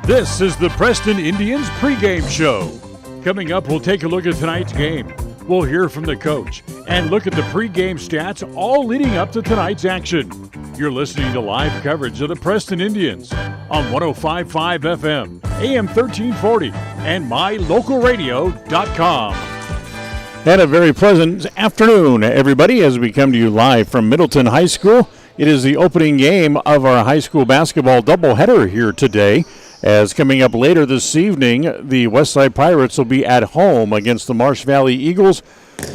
This is the Preston Indians pregame show. Coming up, we'll take a look at tonight's game. We'll hear from the coach and look at the pregame stats, all leading up to tonight's action. You're listening to live coverage of the Preston Indians on 105.5 FM, AM 1340, and mylocalradio.com. And a very pleasant afternoon, everybody, as we come to you live from Middleton High School. It is the opening game of our high school basketball doubleheader here today. As coming up later this evening, the Westside Pirates will be at home against the Marsh Valley Eagles.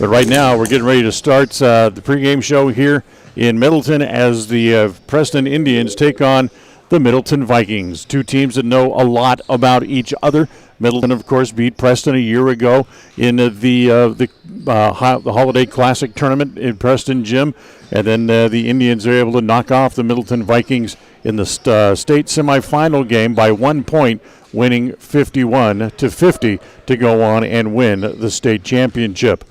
But right now, we're getting ready to start the pregame show here in Middleton as the Preston Indians take on the Middleton Vikings. Two teams that know a lot about each other. Middleton, of course, beat Preston a year ago in the Holiday Classic tournament in Preston Gym. And then the Indians are able to knock off the Middleton Vikings in the state semifinal game by 1 point, winning 51-50 to go on and win the state championship.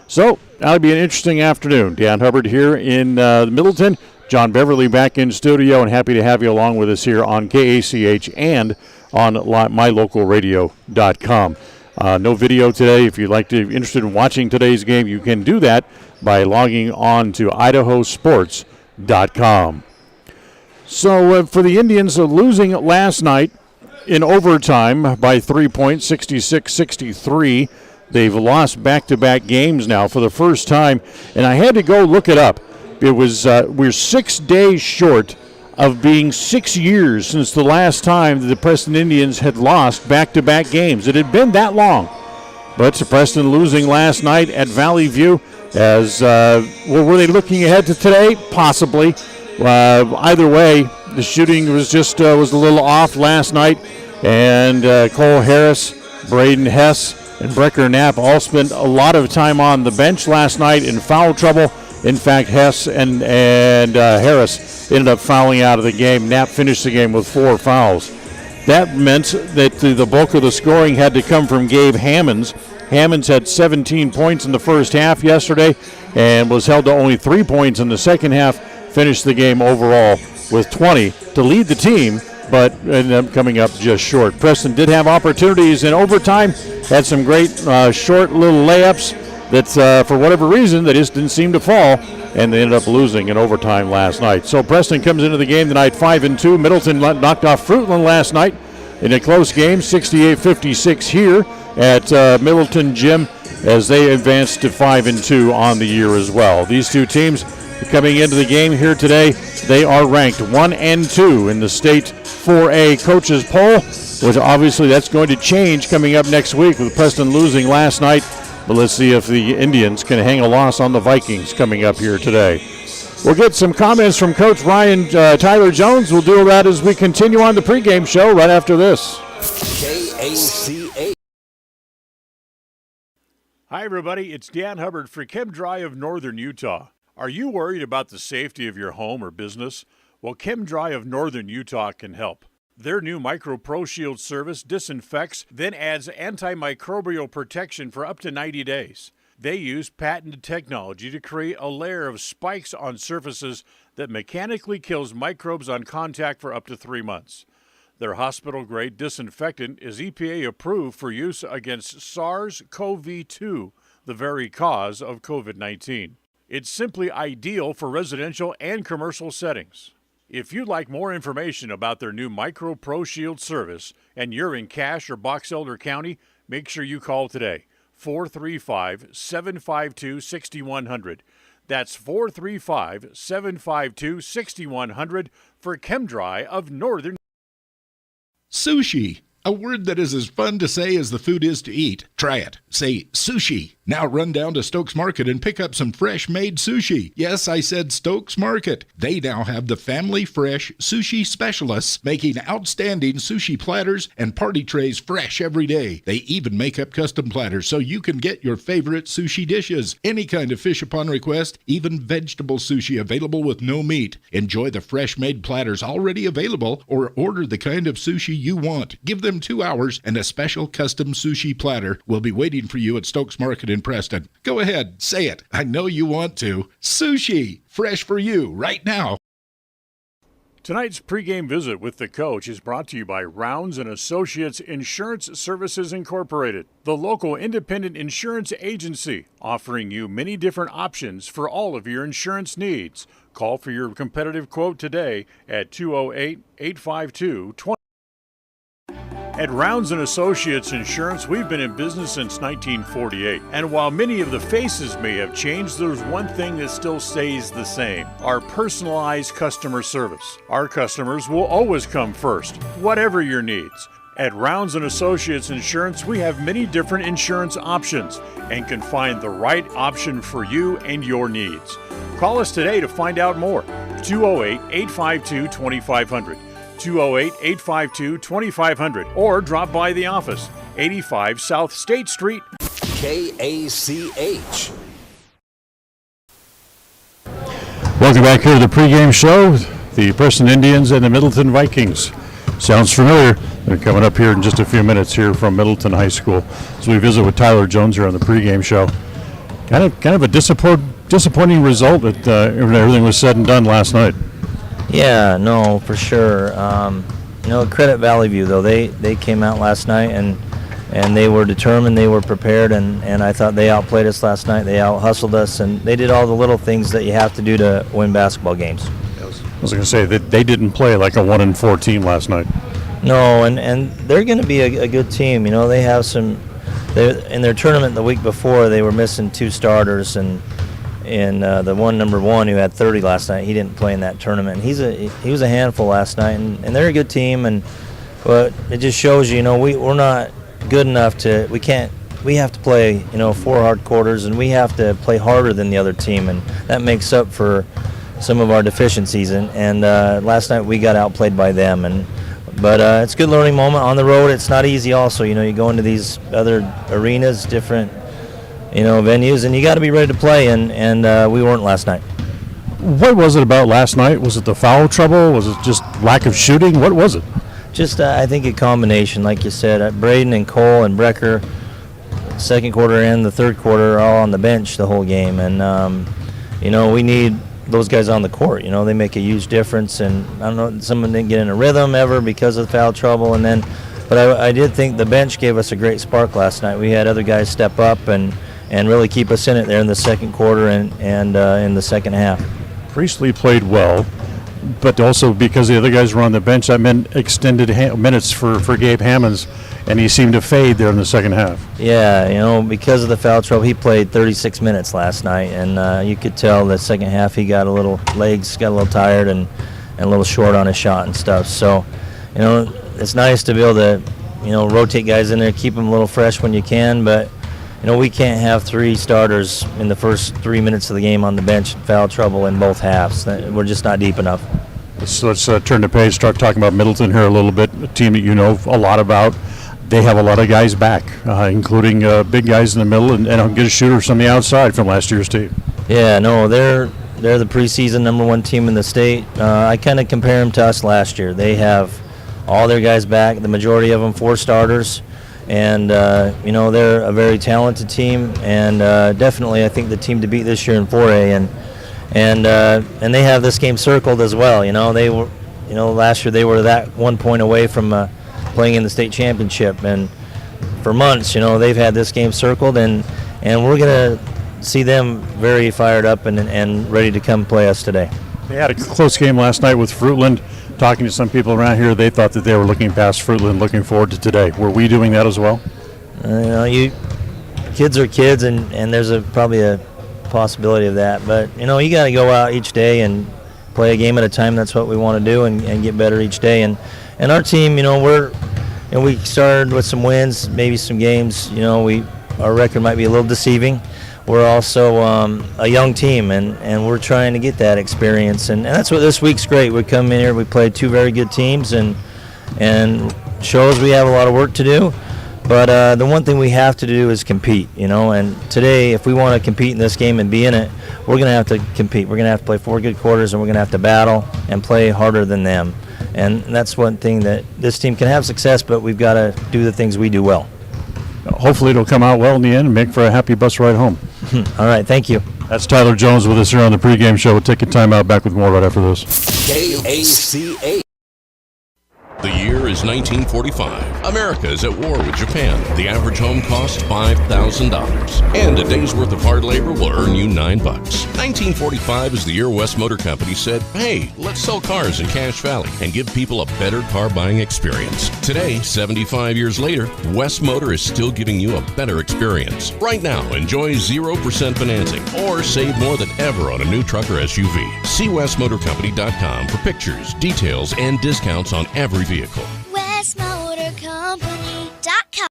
So that'll be an interesting afternoon. Dan Hubbard here in Middleton. John Beverly back in studio, and happy to have you along with us here on KACH and on mylocalradio.com. No video today. If you'd like to be interested in watching today's game, you can do that by logging on to idahosports.com. So for the Indians, losing last night in overtime by 3 points, 66-63. They've lost back-to-back games now for the first time, and I had to go look it up. It was we're 6 days short of being 6 years since the last time the Preston Indians had lost back-to-back games. It had been that long. But Preston losing last night at Valley View. As were they looking ahead to today? Possibly. Either way, the shooting was just was a little off last night, and Cole Harris, Braden Hess, and Brecker Knapp all spent a lot of time on the bench last night in foul trouble. In fact, Hess and Harris ended up fouling out of the game. Knapp finished the game with 4 fouls. That meant that the bulk of the scoring had to come from Gabe Hammonds. Hammonds had 17 points in the first half yesterday and was held to only 3 points in the second half. Finished the game overall with 20 to lead the team, but ended up coming up just short. Preston did have opportunities in overtime, had some great short little layups that for whatever reason they just didn't seem to fall, and they ended up losing in overtime last night. So Preston comes into the game tonight 5-2. Middleton knocked off Fruitland last night in a close game, 68-56 here at Middleton Gym, as they advanced to 5-2 on the year as well. These two teams coming into the game here today, they are ranked 1 and 2 in the state 4A coaches poll, which obviously that's going to change coming up next week with Preston losing last night. But let's see if the Indians can hang a loss on the Vikings coming up here today. We'll get some comments from Coach Ryan Tyler Jones. We'll do that as we continue on the pregame show right after this. KACH. Hi, everybody. It's Dan Hubbard for ChemDry of Northern Utah. Are you worried about the safety of your home or business? Well, ChemDry of Northern Utah can help. Their new Micro Pro Shield service disinfects, then adds antimicrobial protection for up to 90 days. They use patented technology to create a layer of spikes on surfaces that mechanically kills microbes on contact for up to 3 months. Their hospital-grade disinfectant is EPA approved for use against SARS-CoV-2, the very cause of COVID-19. It's simply ideal for residential and commercial settings. If you'd like more information about their new Micro Pro Shield service and you're in Cache or Box Elder County, make sure you call today, 435-752-6100. That's 435-752-6100 for ChemDry of Northern. Sushi, a word that is as fun to say as the food is to eat. Try it. Say sushi. Now run down to Stokes Market and pick up some fresh-made sushi. Yes, I said Stokes Market. They now have the family fresh sushi specialists making outstanding sushi platters and party trays fresh every day. They even make up custom platters so you can get your favorite sushi dishes. Any kind of fish upon request, even vegetable sushi available with no meat. Enjoy the fresh-made platters already available or order the kind of sushi you want. Give them 2 hours and a special custom sushi platter will be waiting for you at Stokes Market in Preston. Go ahead, say it. I know you want to. Sushi, fresh for you right now. Tonight's pregame visit with the coach is brought to you by Rounds & Associates Insurance Services Incorporated, the local independent insurance agency offering you many different options for all of your insurance needs. Call for your competitive quote today at 208-852-20. At Rounds & Associates Insurance, we've been in business since 1948. And while many of the faces may have changed, there's one thing that still stays the same: our personalized customer service. Our customers will always come first, whatever your needs. At Rounds & Associates Insurance, we have many different insurance options and can find the right option for you and your needs. Call us today to find out more. 208-852-2500. 208-852-2500, or drop by the office, 85 South State Street. KACH. Welcome back here to the pregame show. The Preston Indians and the Middleton Vikings. Sounds familiar. They're coming up here in just a few minutes here from Middleton High School as we visit with Tyler Jones here on the pregame show. Kind of a disappointing result that everything was said and done last night. Yeah, no, for sure. Credit Valley View, though. They came out last night and they were determined, they were prepared, and I thought they outplayed us last night. They out-hustled us, and they did all the little things that you have to do to win basketball games. I was going to say that they didn't play like a 1-4 team last night. No, and they're going to be a good team. You know, they have some. In their tournament the week before, they were missing 2 starters, and the number one who had 30 last night, he didn't play in that tournament. He was a handful last night, and they're a good team. But it just shows you, we're not good enough to. We have to play 4 hard quarters, and we have to play harder than the other team, and that makes up for some of our deficiencies. And last night we got outplayed by them. But it's a good learning moment on the road. It's not easy. Also, you go into these other arenas, different venues, and you got to be ready to play, and we weren't last night. What was it about last night? Was it the foul trouble? Was it just lack of shooting? What was it? Just, I think a combination, like you said. Braden and Cole and Brecker, second quarter and the third quarter, all on the bench the whole game, and we need those guys on the court. They make a huge difference, and I don't know, someone didn't get in a rhythm ever because of the foul trouble, but I did think the bench gave us a great spark last night. We had other guys step up and really keep us in it there in the second quarter and in the second half. Priestley played well, but also because the other guys were on the bench, that meant extended minutes for Gabe Hammonds, and he seemed to fade there in the second half. Yeah, because of the foul trouble, he played 36 minutes last night, and you could tell the second half he got a little tired and a little short on his shot and stuff. So, it's nice to be able to, rotate guys in there, keep them a little fresh when you can, but we can't have 3 starters in the first 3 minutes of the game on the bench, foul trouble in both halves. We're just not deep enough. Let's turn the page, start talking about Middleton here a little bit, a team that you know a lot about. They have a lot of guys back, including big guys in the middle and good shooters from the outside from last year's team. Yeah, no, they're the preseason number 1 team in the state. I kind of compare them to us last year. They have all their guys back, the majority of them 4 starters. And, they're a very talented team, and definitely I think the team to beat this year in 4A. And they have this game circled as well. They were, last year they were that 1 point away from playing in the state championship. And for months, they've had this game circled, and we're going to see them very fired up and ready to come play us today. They had a close game last night with Fruitland. Talking to some people around here, they thought that they were looking past Fruitland, looking forward to today. Were we doing that as well? Kids are kids, and there's probably a possibility of that. But, you got to go out each day and play a game at a time. That's what we want to do and get better each day. And our team, we started with some wins, maybe some games. Our record might be a little deceiving. We're also a young team, and we're trying to get that experience. And that's what this week's great. We come in here, we play 2 very good teams, and shows we have a lot of work to do. But the one thing we have to do is compete, And today, if we want to compete in this game and be in it, we're going to have to compete. We're going to have to play 4 good quarters, and we're going to have to battle and play harder than them. And that's one thing that this team can have success, but we've got to do the things we do well. Hopefully it'll come out well in the end and make for a happy bus ride home. All right, thank you. That's Tyler Jones with us here on the pregame show. We'll take a timeout. Back with more right after this. KACA. The year is 1945. America is at war with Japan. The average home costs $5,000. And a day's worth of hard labor will earn you $9. 1945 is the year West Motor Company said, hey, let's sell cars in Cache Valley and give people a better car buying experience. Today, 75 years later, West Motor is still giving you a better experience. Right now, enjoy 0% financing or save more than ever on a new truck or SUV. See westmotorcompany.com for pictures, details, and discounts on every vehicle. westmotorcompany.com.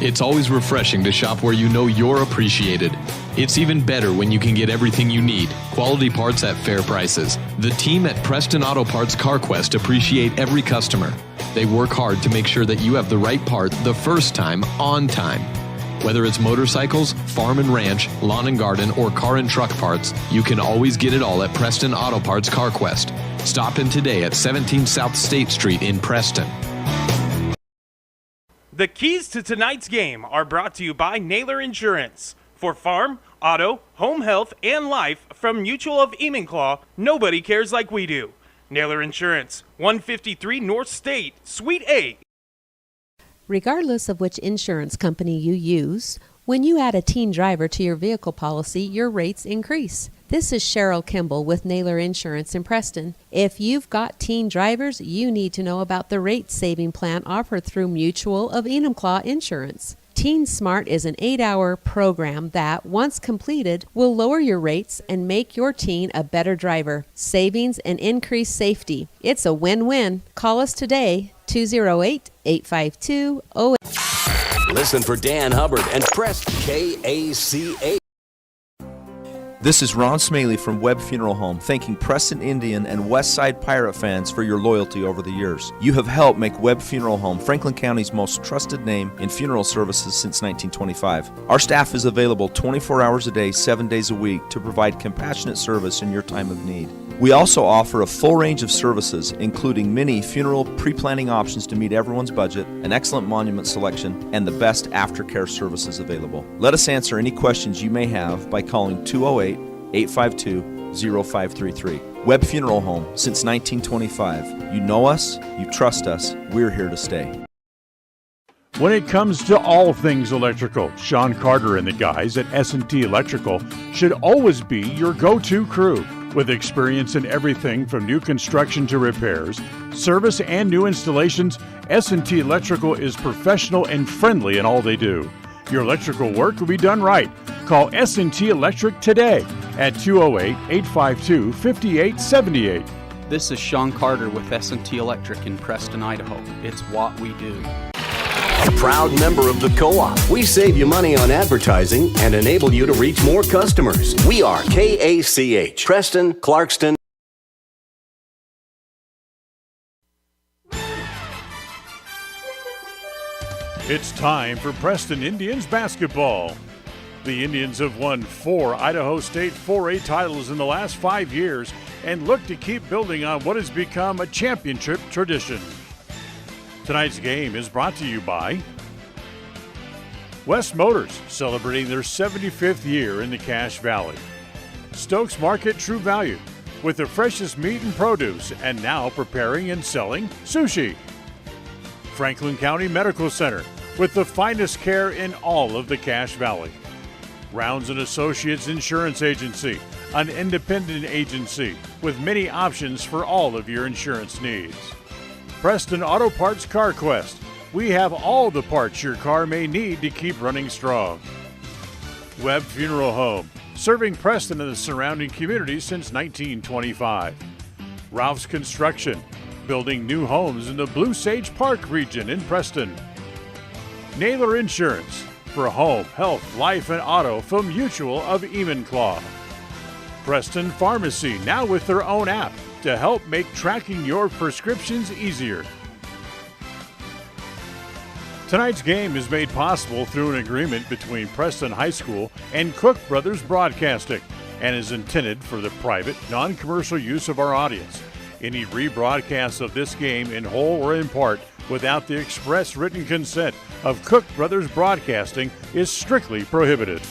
It's always refreshing to shop where you know you're appreciated. It's even better when you can get everything you need, quality parts at fair prices. The team at Preston Auto Parts CarQuest appreciate every customer. They work hard to make sure that you have the right part the first time, on time. Whether it's motorcycles, farm and ranch, lawn and garden, or car and truck parts, you can always get it all at Preston Auto Parts CarQuest. Stop in today at 17 South State Street in Preston. The keys to tonight's game are brought to you by Naylor Insurance. For farm, auto, home health, and life from Mutual of Enumclaw, nobody cares like we do. Naylor Insurance, 153 North State, Suite A. Regardless of which insurance company you use, when you add a teen driver to your vehicle policy, your rates increase. This is Cheryl Kimball with Naylor Insurance in Preston. If you've got teen drivers, you need to know about the rate-saving plan offered through Mutual of Enumclaw Insurance. Teen Smart is an 8-hour program that, once completed, will lower your rates and make your teen a better driver. Savings and increased safety. It's a win-win. Call us today, 208-852-08. Listen for Dan Hubbard and Preston. KACA. This is Ron Smaley from Webb Funeral Home, thanking Preston Indian and Westside Pirate fans for your loyalty over the years. You have helped make Webb Funeral Home Franklin County's most trusted name in funeral services since 1925. Our staff is available 24 hours a day, 7 days a week to provide compassionate service in your time of need. We also offer a full range of services, including many funeral pre-planning options to meet everyone's budget, an excellent monument selection, and the best aftercare services available. Let us answer any questions you may have by calling 208-852-0533. Webb Funeral Home, since 1925. You know us, you trust us, we're here to stay. When it comes to all things electrical, Sean Carter and the guys at S&T Electrical should always be your go-to crew. With experience in everything from new construction to repairs, service, and new installations, S&T Electrical is professional and friendly in all they do. Your electrical work will be done right. Call S&T Electric today at 208-852-5878. This is Sean Carter with S&T Electric in Preston, Idaho. It's what we do. A proud member of the co-op. We save you money on advertising and enable you to reach more customers. We are KACH, Preston, Clarkston. It's time for Preston Indians basketball. The Indians have won 4 Idaho State 4A titles in the last 5 years and look to keep building on what has become a championship tradition. Tonight's game is brought to you by West Motors, celebrating their 75th year in the Cache Valley. Stokes Market True Value, with the freshest meat and produce, and now preparing and selling sushi. Franklin County Medical Center, with the finest care in all of the Cache Valley. Rounds & Associates Insurance Agency, an independent agency with many options for all of your insurance needs. Preston Auto Parts CarQuest. We have all the parts your car may need to keep running strong. Webb Funeral Home, serving Preston and the surrounding communities since 1925. Ralph's Construction, building new homes in the Blue Sage Park region in Preston. Naylor Insurance, for home, health, life, and auto from Mutual of Enumclaw. Preston Pharmacy, now with their own app to help make tracking your prescriptions easier. Tonight's game is made possible through an agreement between Preston High School and Cook Brothers Broadcasting and is intended for the private, non-commercial use of our audience. Any rebroadcast of this game in whole or in part without the express written consent of Cook Brothers Broadcasting is strictly prohibited.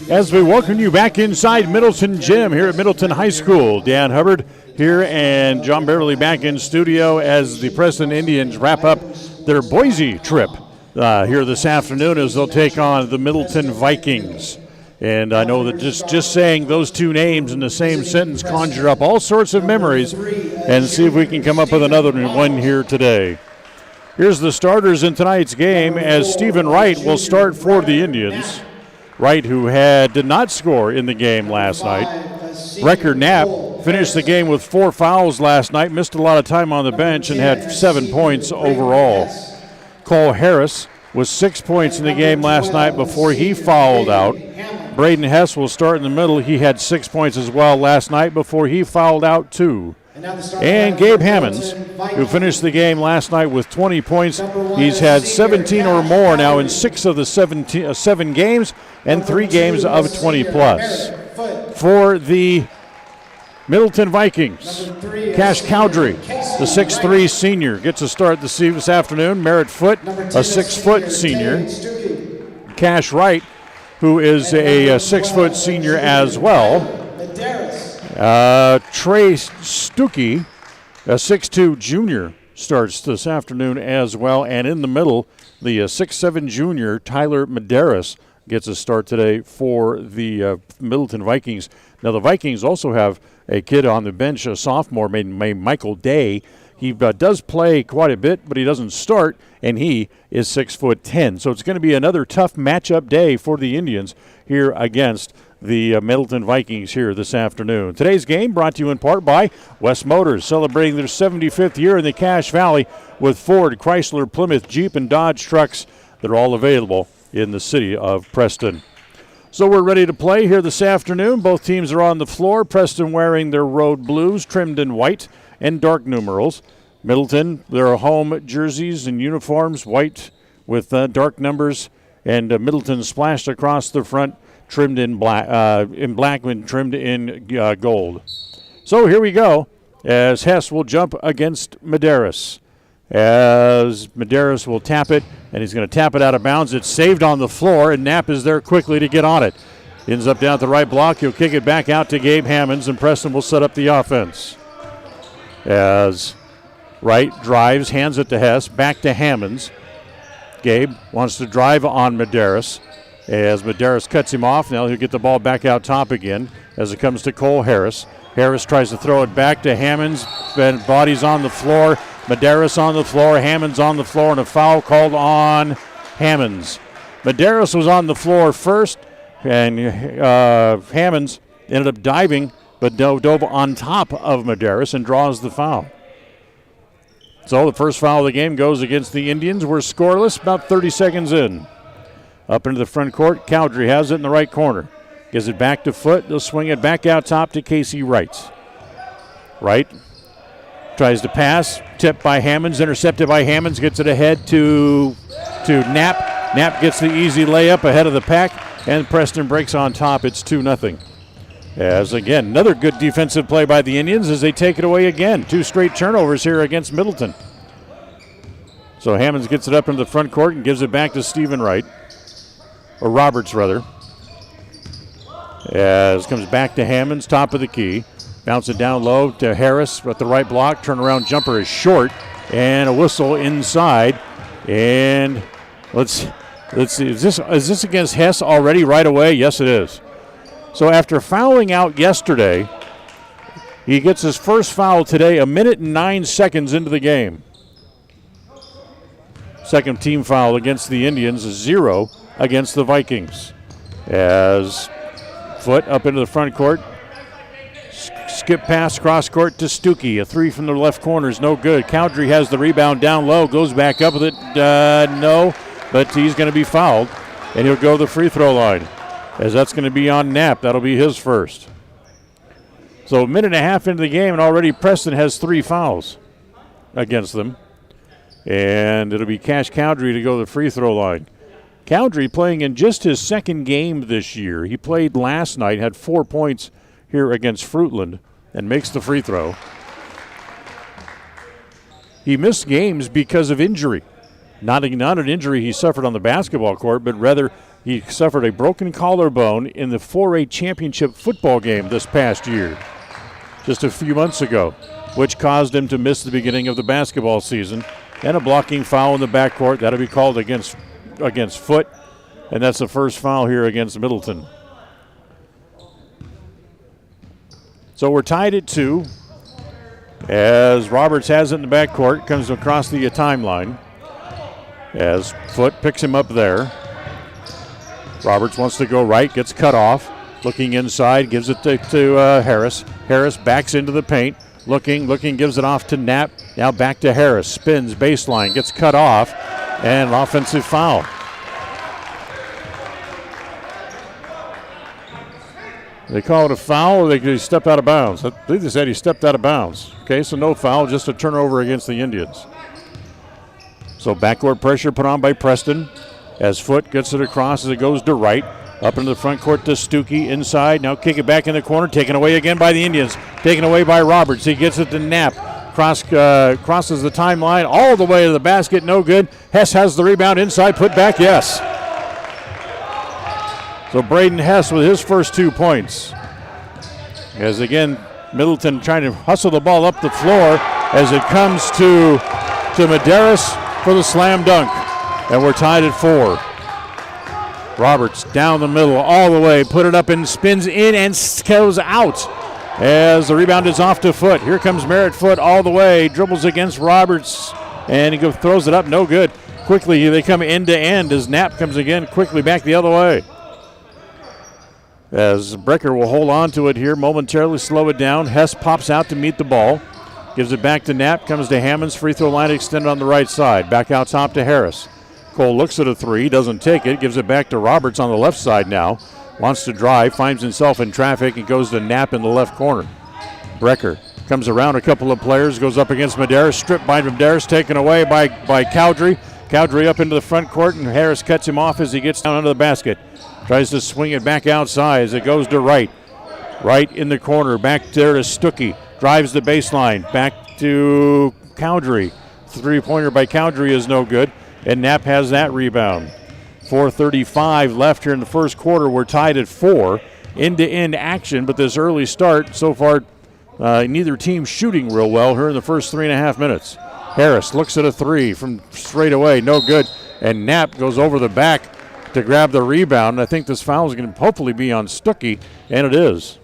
as we welcome you back inside Middleton Gym here at Middleton High School. Dan Hubbard here and John Beverly back in studio as the Preston Indians wrap up their Boise trip here this afternoon as they'll take on the Middleton Vikings. And I know that just saying those two names in the same sentence conjure up all sorts of memories, and see if we can come up with another one here today. Here's the starters in tonight's game as Stephen Wright will start for the Indians. Wright, who did not score in the game last night. Wrecker Knapp finished the game with 4 fouls last night, missed a lot of time on the bench, and had 7 points overall. Cole Harris was 6 points in the game last night before he fouled out. Braden Hess will start in the middle. He had 6 points as well last night before he fouled out 2. And Gabe Hammonds, who finished the game last night with 20 points. He's had 17 or more now in 6 of the 7 games and 3 games of 20-plus. For the Middleton Vikings, Cash Cowdrey, the 6'3 senior, gets a start this afternoon. Merritt Foote, a 6-foot senior. Cash Wright, who is a 6-foot senior as well. Trey Stuckey, a 6'2 junior, starts this afternoon as well. And in the middle, the 6'7 junior, Tyler Medeiros, gets a start today for the Middleton Vikings. Now, the Vikings also have a kid on the bench, a sophomore named Michael Day. He does play quite a bit, but he doesn't start, and he is 6'10". So it's going to be another tough matchup day for the Indians here against the Middleton Vikings here this afternoon. Today's game brought to you in part by West Motors, celebrating their 75th year in the Cache Valley with Ford, Chrysler, Plymouth, Jeep, and Dodge trucks that are all available in the city of Preston. So we're ready to play here this afternoon. Both teams are on the floor. Preston wearing their road blues trimmed in white and dark numerals. Middleton, their home jerseys and uniforms, white with dark numbers, and Middleton splashed across the front, trimmed in black and trimmed in gold. So here we go, as Hess will jump against Medeiros. As Medeiros will tap it, and he's going to tap it out of bounds. It's saved on the floor, and Knapp is there quickly to get on it. Ends up down at the right block. He'll kick it back out to Gabe Hammonds, and Preston will set up the offense. As Wright drives, hands it to Hess, back to Hammonds. Gabe wants to drive on Medeiros. As Medeiros cuts him off, now he'll get the ball back out top again as it comes to Cole Harris. Harris tries to throw it back to Hammonds, then body's on the floor. Medeiros on the floor, Hammonds on the floor, and a foul called on Hammonds. Medeiros was on the floor first, and Hammonds ended up diving, but dove on top of Medeiros and draws the foul. So the first foul of the game goes against the Indians. We're scoreless, about 30 seconds in. Up into the front court, Cowdrey has it in the right corner. Gives it back to Foote. They'll swing it back out top to Casey Wright. Wright tries to pass, tipped by Hammonds, intercepted by Hammonds, gets it ahead to Knapp. Knapp gets the easy layup ahead of the pack, and Preston breaks on top. It's 2-0. As again, another good defensive play by the Indians as they take it away again. 2 straight turnovers here against Middleton. So Hammonds gets it up into the front court and gives it back to Stephen Wright, or Roberts rather. As comes back to Hammonds, top of the key. Bounce it down low to Harris at the right block. Turnaround jumper is short, and a whistle inside. And let's see. Is this against Hess already right away? Yes, it is. So after fouling out yesterday, he gets his first foul today, 1 minute and 9 seconds into the game. Second team foul against the Indians, 0 against the Vikings. As Foote up into the front court. Skip pass cross court to Stuckey. A 3 from the left corner is no good. Cowdrey has the rebound down low, goes back up with it. No, but he's going to be fouled, and he'll go to the free throw line, as that's going to be on Knapp. That'll be his first. So 1.5 minutes into the game, and already Preston has 3 fouls against them. And it'll be Cash Cowdrey to go to the free throw line. Cowdrey playing in just his second game this year. He played last night, had 4 points here against Fruitland, and makes the free throw. He missed games because of injury. Not an injury he suffered on the basketball court, but rather He suffered a broken collarbone in the 4A championship football game this past year, just a few months ago, which caused him to miss the beginning of the basketball season. And a blocking foul in the backcourt. That'll be called against Foote, and that's the first foul here against Middleton. So we're tied at 2 as Roberts has it in the backcourt, comes across the timeline as Foote picks him up there. Roberts wants to go right, gets cut off, looking inside, gives it to Harris. Harris backs into the paint, looking, gives it off to Knapp. Now back to Harris, spins, baseline, gets cut off, and an offensive foul. They call it a foul, or they stepped out of bounds? I believe they said he stepped out of bounds. Okay, so no foul, just a turnover against the Indians. So backcourt pressure put on by Preston as Foote gets it across as it goes to right. Up into the front court to Stuckey inside. Now kick it back in the corner. Taken away again by the Indians. Taken away by Roberts. He gets it to Knapp. Crosses the timeline all the way to the basket. No good. Hess has the rebound inside. Put back. Yes. So Braden Hess with his first 2 points. As again, Middleton trying to hustle the ball up the floor as it comes to Medeiros for the slam dunk. And we're tied at 4. Roberts down the middle all the way, put it up and spins in and goes out as the rebound is off to Foote. Here comes Merritt Foote all the way, dribbles against Roberts, and he throws it up, no good. Quickly they come end to end as Knapp comes again quickly back the other way. As Brecker will hold on to it here, momentarily slow it down. Hess pops out to meet the ball, gives it back to Knapp, comes to Hammond's free throw line extended on the right side. Back out top to Harris. Cole looks at a 3, doesn't take it, gives it back to Roberts on the left side now. Wants to drive, finds himself in traffic, and goes to Knapp in the left corner. Brecker comes around a couple of players, goes up against Medeiros, stripped by Medeiros, taken away by Cowdery. Cowdery up into the front court, and Harris cuts him off as he gets down under the basket. Tries to swing it back outside as it goes to right. Right in the corner, back there to Stuckey. Drives the baseline, back to Cowdery. 3-pointer by Cowdery is no good. And Knapp has that rebound. 4:35 left here in the first quarter. We're tied at 4. End-to-end action, but this early start so far, neither team shooting real well here in the first 3.5 minutes. Harris looks at a 3 from straight away, no good. And Knapp goes over the back to grab the rebound. I think this foul is going to hopefully be on Stuckey, and it is.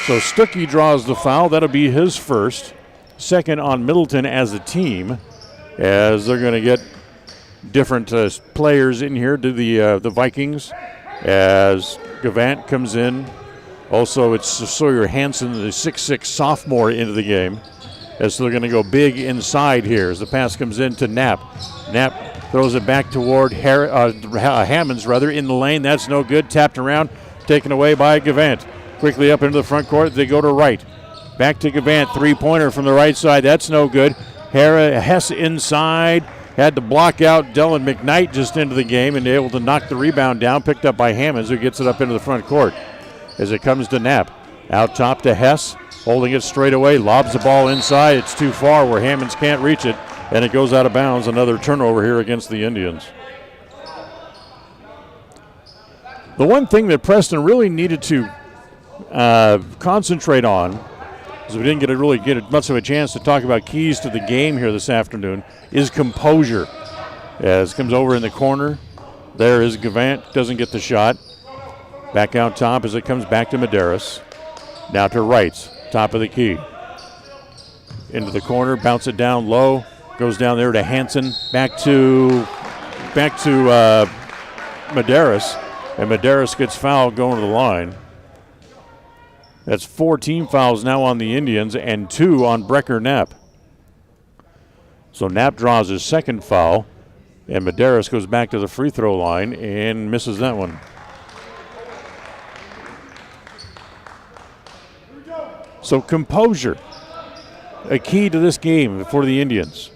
So Stuckey draws the foul. That'll be his first. Second on Middleton as a team, as they're going to get different players in here to the Vikings, as Gavant comes in. Also, it's Sawyer Hansen, the 6'6 sophomore, into the game, as they're going to go big inside here as the pass comes in to Knapp. Knapp throws it back toward Hammonds, in the lane. That's no good. Tapped around, taken away by Gavant. Quickly up into the front court, they go to right. Back to Gavant, 3-pointer from the right side. That's no good. Hess inside, had to block out Dylan McKnight just into the game and able to knock the rebound down, picked up by Hammonds, who gets it up into the front court as it comes to Knapp. Out top to Hess, holding it straight away, lobs the ball inside. It's too far where Hammonds can't reach it, and it goes out of bounds. Another turnover here against the Indians. The one thing that Preston really needed to concentrate on, because we didn't really get much of a chance to talk about keys to the game here this afternoon, is composure. As comes over in the corner, there is Gavant, doesn't get the shot. Back out top as it comes back to Medeiros. Now to Wrights, top of the key. Into the corner, bounce it down low, goes down there to Hansen, back to Medeiros, and Medeiros gets fouled going to the line. That's 4 team fouls now on the Indians and 2 on Brecker Knapp. So Knapp draws his second foul, and Medeiros goes back to the free throw line and misses that one. So composure, a key to this game for the Indians.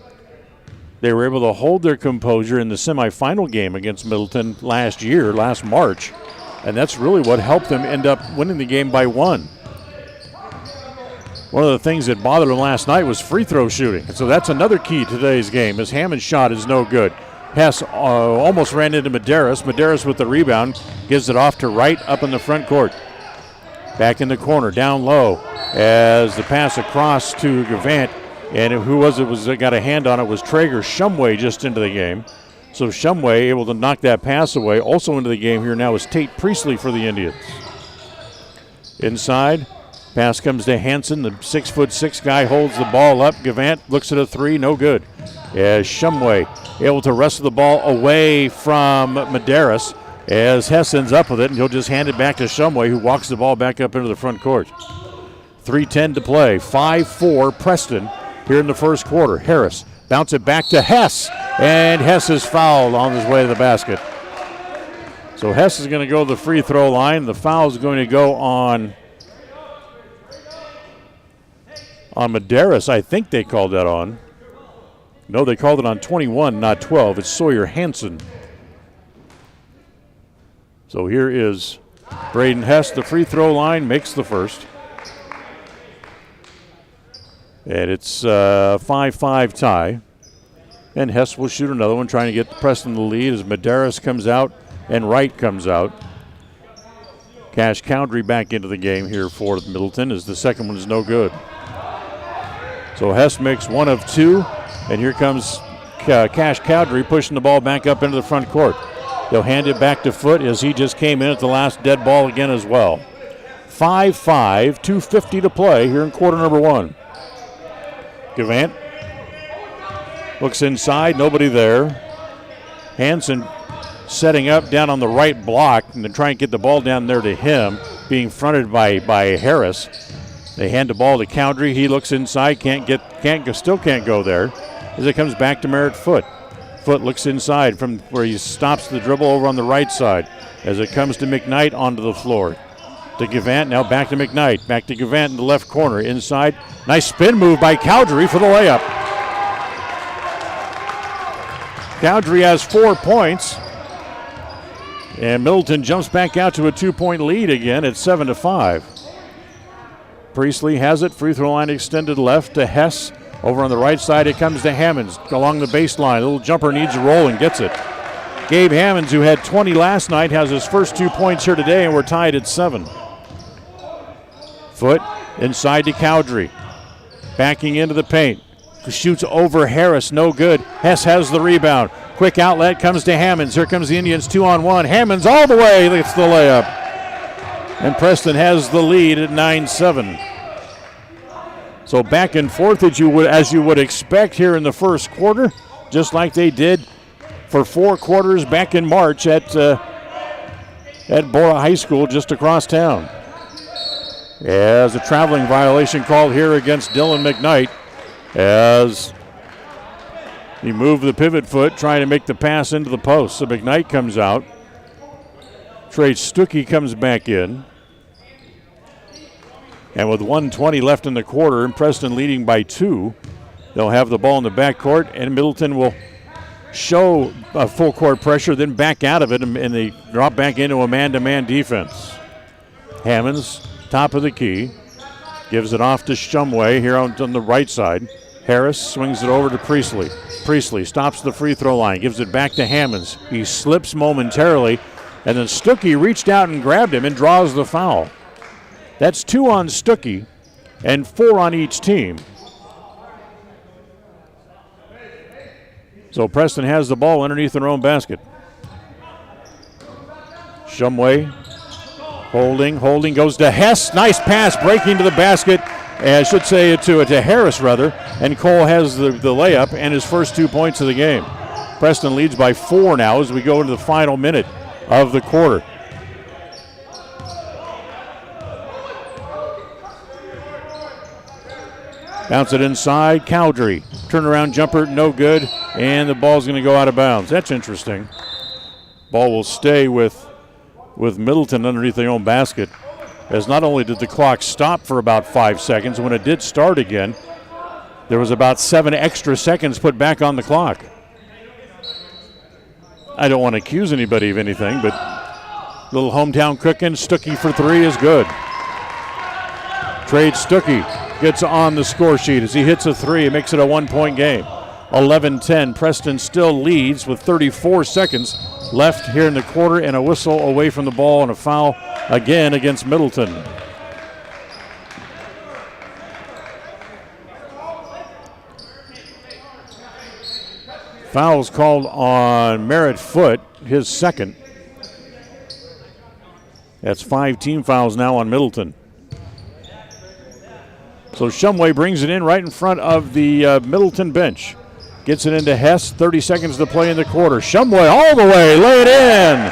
They were able to hold their composure in the semifinal game against Middleton last March, and that's really what helped them end up winning the game by 1. One of the things that bothered them last night was free throw shooting. And so that's another key to today's game, as Hammond's shot is no good. Hess almost ran into Medeiros. Medeiros with the rebound, gives it off to Wright up in the front court. Back in the corner, down low, as the pass across to Gavant. And who was it got a hand on it was Traeger. Shumway just into the game. So Shumway able to knock that pass away. Also into the game here now is Tate Priestley for the Indians. Inside, pass comes to Hansen. The 6'6" guy holds the ball up. Gavant looks at a three, no good. As Shumway able to wrestle the ball away from Medeiros as Hess ends up with it, and he'll just hand it back to Shumway, who walks the ball back up into the front court. 3:10 to play. 5-4 Preston here in the first quarter. Harris bounce it back to Hess, and Hess is fouled on his way to the basket. So Hess is going to go to the free throw line. The foul is going to go on Medeiros. I think they called that on. No, they called it on 21, not 12. It's Sawyer Hansen. So here is Braden Hess. The free throw line makes the first. And it's a 5-5 tie. And Hess will shoot another one, trying to get Preston the lead as Medeiros comes out and Wright comes out. Cash Cowdery back into the game here for Middleton as the second one is no good. So Hess makes one of two, and here comes Cash Cowdery pushing the ball back up into the front court. They'll hand it back to Foote as he just came in at the last dead ball again as well. 5-5, 2:50 to play here in quarter number one. Gavant looks inside, nobody there. Hansen setting up down on the right block and then trying to get the ball down there to him, being fronted by Harris. They hand the ball to Cowdery. He looks inside, still can't go there as it comes back to Merritt Foote. Foote looks inside from where he stops the dribble over on the right side as it comes to McKnight onto the floor. To Gavant, now back to McKnight. Back to Gavant in the left corner, inside. Nice spin move by Cowdery for the layup. Cowdery has 4 points. And Middleton jumps back out to a 2-point lead again at 7-5. Priestley has it. Free throw line extended left to Hess. Over on the right side, it comes to Hammonds along the baseline. A little jumper needs a roll and gets it. Gabe Hammonds, who had 20 last night, has his first 2 points here today, and we're tied at 7. Foote inside to Cowdery. Backing into the paint. Shoots over Harris, no good. Hess has the rebound. Quick outlet comes to Hammonds. Here comes the Indians 2-on-1. Hammonds all the way gets the layup. And Preston has the lead at 9-7. So back and forth as you would expect here in the first quarter, just like they did for 4 quarters back in March at Bora High School just across town. As a traveling violation called here against Dylan McKnight as he moved the pivot foot trying to make the pass into the post. So McKnight comes out. Trey Stuckey comes back in. And with 1:20 left in the quarter and Preston leading by 2, they'll have the ball in the backcourt and Middleton will show full court pressure, then back out of it, and they drop back into a man-to-man defense. Hammonds, top of the key, gives it off to Shumway here on the right side. Harris swings it over to Priestley. Priestley stops the free throw line, gives it back to Hammonds. He slips momentarily, and then Stuckey reached out and grabbed him and draws the foul. That's 2 on Stuckey and 4 on each team. So Preston has the ball underneath their own basket. Shumway holding, goes to Hess. Nice pass, breaking to the basket. I should say to Harris, rather. And Cole has the layup and his first 2 points of the game. Preston leads by 4 now as we go into the final minute of the quarter. Bounce it inside, Cowdery. Turnaround jumper, no good, and the ball's going to go out of bounds. That's interesting. Ball will stay with Middleton underneath their own basket, as not only did the clock stop for about 5 seconds, when it did start again, there was about 7 extra seconds put back on the clock. I don't want to accuse anybody of anything, but little hometown cooking. Stuckey for 3 is good. Trade Stuckey gets on the score sheet as he hits a 3. It makes it a 1-point game. 11-10. Preston still leads with 34 seconds left here in the quarter, and a whistle away from the ball and a foul again against Middleton. Foul's called on Merritt Foote, his second. That's 5 team fouls now on Middleton. So Shumway brings it in right in front of the Middleton bench. Gets it into Hess, 30 seconds to play in the quarter. Shumway all the way, lay it in.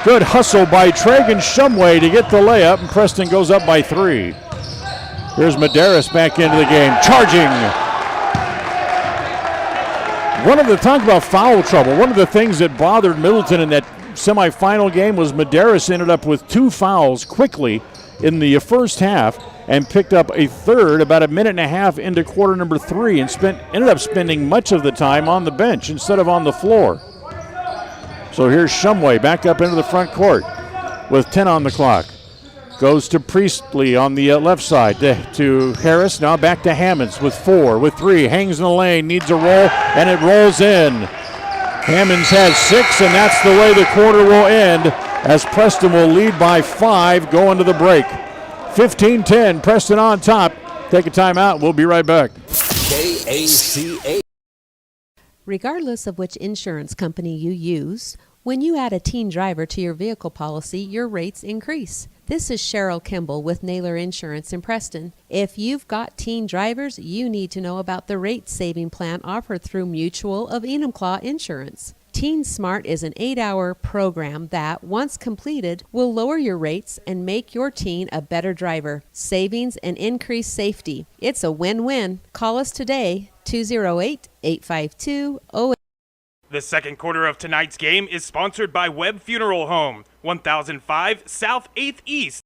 Good hustle by Tragan Shumway to get the layup, and Preston goes up by 3. Here's Medeiros back into the game, charging. Talk about foul trouble. One of the things that bothered Middleton in that semifinal game was Medeiros ended up with 2 fouls quickly in the first half and picked up a third about a minute and a half into quarter number 3 and ended up spending much of the time on the bench instead of on the floor. So here's Shumway back up into the front court with 10 on the clock. Goes to Priestley on the left side to Harris. Now back to Hammonds with 4, with 3. Hangs in the lane, needs a roll, and it rolls in. Hammonds has 6, and that's the way the quarter will end as Preston will lead by 5 going to the break. 15-10, Preston on top. Take a timeout. We'll be right back. KACA. Regardless of which insurance company you use, when you add a teen driver to your vehicle policy, your rates increase. This is Cheryl Kimball with Naylor Insurance in Preston. If you've got teen drivers, you need to know about the rate-saving plan offered through Mutual of Enumclaw Insurance. Teen Smart is an 8-hour program that, once completed, will lower your rates and make your teen a better driver. Savings and increased safety. It's a win-win. Call us today, 208-852-08. The second quarter of tonight's game is sponsored by Webb Funeral Home, 1005 South 8th East.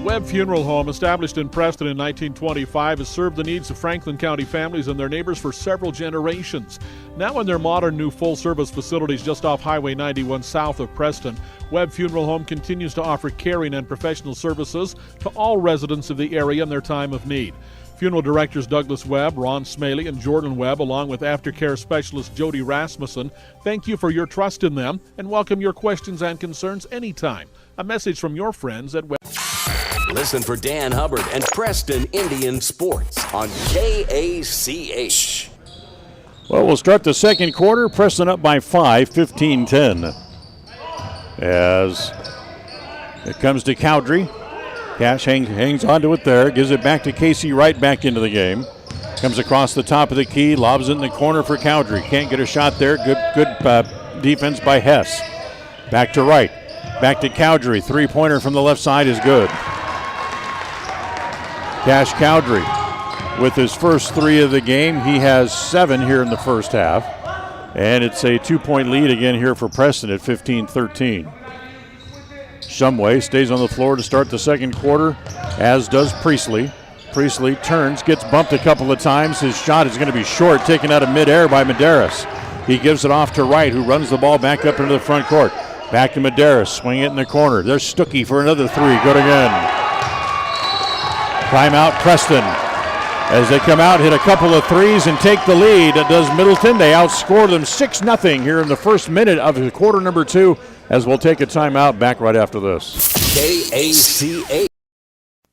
Webb Funeral Home, established in Preston in 1925, has served the needs of Franklin County families and their neighbors for several generations. Now in their modern new full-service facilities just off Highway 91 south of Preston, Webb Funeral Home continues to offer caring and professional services to all residents of the area in their time of need. Funeral directors Douglas Webb, Ron Smaley, and Jordan Webb, along with aftercare specialist Jody Rasmussen, thank you for your trust in them and welcome your questions and concerns anytime. A message from your friends at Webb. Listen for Dan Hubbard and Preston Indian Sports on KACH. Well, we'll start the second quarter. Preston up by 5, 15-10. As it comes to Cowdrey. Cash hangs onto it there, gives it back to Casey Wright back into the game. Comes across the top of the key, lobs it in the corner for Cowdrey. Can't get a shot there. Good defense by Hess. Back to Wright. Back to Cowdrey. Three-pointer from the left side is good. Cash Cowdrey with his first 3 of the game. He has 7 here in the first half. And it's a 2-point lead again here for Preston at 15-13. Shumway stays on the floor to start the second quarter, as does Priestley. Priestley turns, gets bumped a couple of times. His shot is going to be short, taken out of midair by Medeiros. He gives it off to Wright, who runs the ball back up into the front court. Back to Medeiros, swing it in the corner. There's Stuckey for another 3, good again. Timeout Preston. As they come out, hit a couple of threes and take the lead. Does Middleton. They outscore them 6-0 here in the first minute of the quarter number 2. As we'll take a timeout, back right after this. KACA.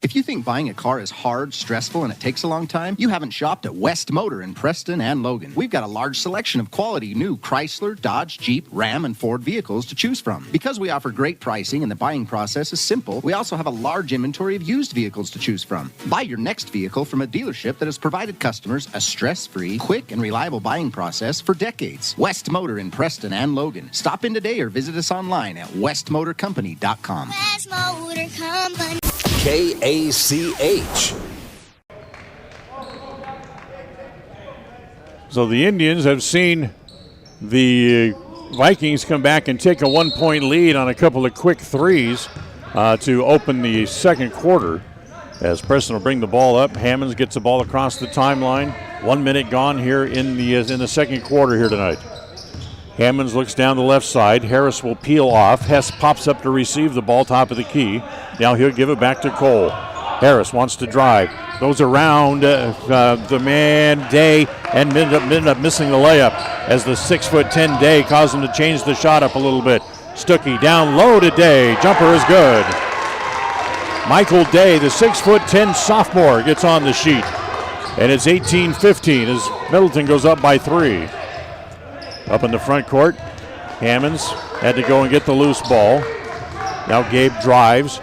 If you think buying a car is hard, stressful, and it takes a long time, you haven't shopped at West Motor in Preston and Logan. We've got a large selection of quality new Chrysler, Dodge, Jeep, Ram, and Ford vehicles to choose from. Because we offer great pricing and the buying process is simple, we also have a large inventory of used vehicles to choose from. Buy your next vehicle from a dealership that has provided customers a stress-free, quick, and reliable buying process for decades. West Motor in Preston and Logan. Stop in today or visit us online at westmotorcompany.com. West Motor Company. KACH. So the Indians have seen the Vikings come back and take a 1-point lead on a couple of quick threes to open the second quarter. As Preston will bring the ball up, Hammonds gets the ball across the timeline. 1 minute gone here in the second quarter here tonight. Hammonds looks down the left side. Harris will peel off. Hess pops up to receive the ball top of the key. Now he'll give it back to Cole. Harris wants to drive. Goes around the man, Day, and ended up missing the layup as the 6'10" Day caused him to change the shot up a little bit. Stuckey down low to Day. Jumper is good. Michael Day, the 6'10" sophomore, gets on the sheet. And it's 18-15 as Middleton goes up by 3. Up in the front court, Hammonds had to go and get the loose ball. Now Gabe drives,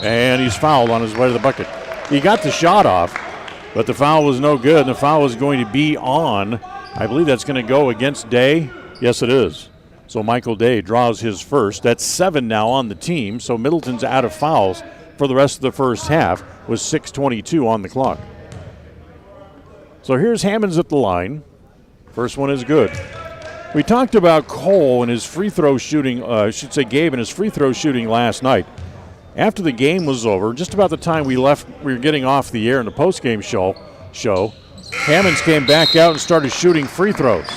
and he's fouled on his way to the bucket. He got the shot off, but the foul was no good, and the foul was going to be on. I believe that's going to go against Day. Yes, it is. So Michael Day draws his first. That's 7 now on the team, so Middleton's out of fouls for the rest of the first half with 6:22 on the clock. So here's Hammonds at the line. First one is good. We talked about Cole and his free throw shooting, Gabe and his free throw shooting last night. After the game was over, just about the time we left, we were getting off the air in the postgame show, Hammonds came back out and started shooting free throws.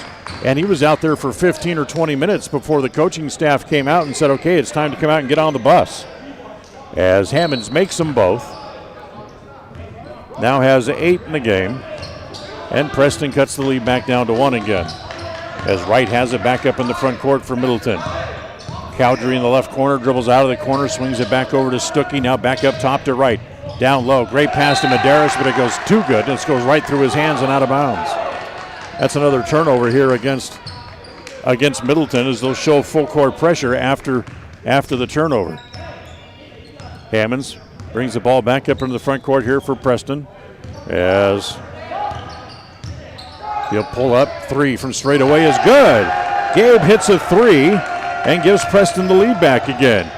And he was out there for 15 or 20 minutes before the coaching staff came out and said, okay, it's time to come out and get on the bus. As Hammonds makes them both. Now has 8 in the game. And Preston cuts the lead back down to 1 again. As Wright has it back up in the front court for Middleton. Cowdery in the left corner, dribbles out of the corner, swings it back over to Stuckey, now back up top to Wright. Down low, great pass to Medeiros, but it goes too good. This goes right through his hands and out of bounds. That's another turnover here against Middleton, as they'll show full court pressure after the turnover. Hammonds brings the ball back up into the front court here for Preston, as he'll pull up. 3 from straight away is good. Gabe hits a 3 and gives Preston the lead back again.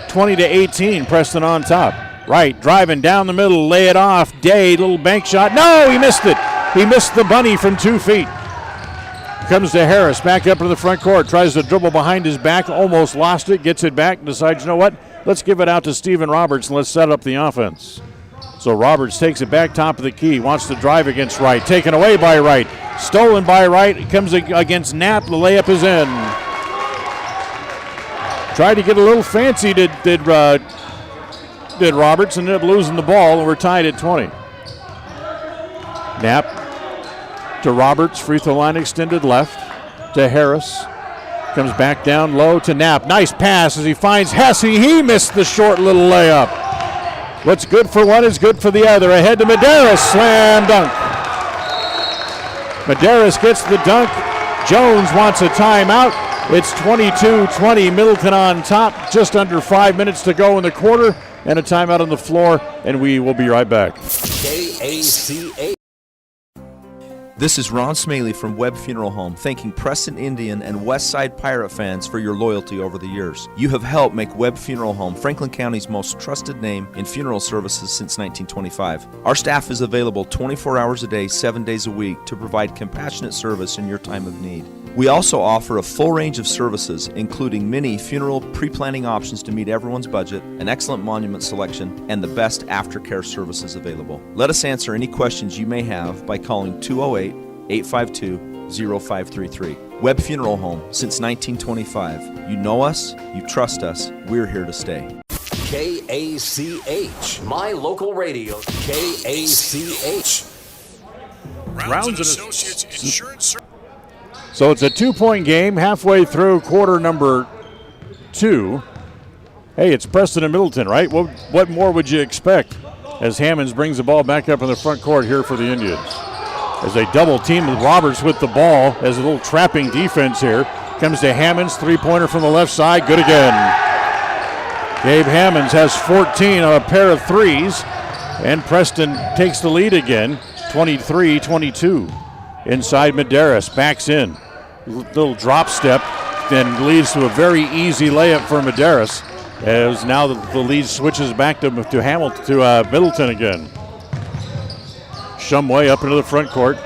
20-18, Preston on top. Wright driving down the middle, lay it off. Day, little bank shot. No, he missed it. He missed the bunny from 2 feet. Comes to Harris, back up to the front court. Tries to dribble behind his back, almost lost it, gets it back, decides, you know what? Let's give it out to Stephen Roberts and let's set up the offense. So Roberts takes it back top of the key, wants to drive against Wright. Taken away by Wright. Stolen by Wright. It comes against Knapp. The layup is in. Tried to get a little fancy, did Roberts, and ended up losing the ball, and we're tied at 20. Knapp to Roberts, free throw line extended left to Harris. Comes back down low to Knapp. Nice pass as he finds Hesse. He missed the short little layup. What's good for one is good for the other. Ahead to Medeiros, slam dunk. Medeiros gets the dunk. Jones wants a timeout. It's 22-20, Middleton on top. Just under 5 minutes to go in the quarter, and a timeout on the floor, and we will be right back. KACA. This is Ron Smaley from Webb Funeral Home, thanking Preston Indian and Westside Pirate fans for your loyalty over the years. You have helped make Webb Funeral Home Franklin County's most trusted name in funeral services since 1925. Our staff is available 24 hours a day, 7 days a week to provide compassionate service in your time of need. We also offer a full range of services, including many funeral pre-planning options to meet everyone's budget, an excellent monument selection, and the best aftercare services available. Let us answer any questions you may have by calling 208-852-0533. Webb Funeral Home, since 1925. You know us, you trust us, we're here to stay. KACH, my local radio. KACH. Rounds and Associates Insurance. So it's a 2-point game halfway through quarter number 2. Hey, it's Preston and Middleton, right? What more would you expect as Hammonds brings the ball back up in the front court here for the Indians? As they double team with Roberts with the ball as a little trapping defense here. Comes to Hammonds, 3-pointer from the left side, good again. Gabe Hammonds has 14 on a pair of threes, and Preston takes the lead again, 23-22. Inside Medeiros, backs in. Little drop step, then leads to a very easy layup for Medeiros. As now the lead switches back to Middleton again. Shumway up into the front court.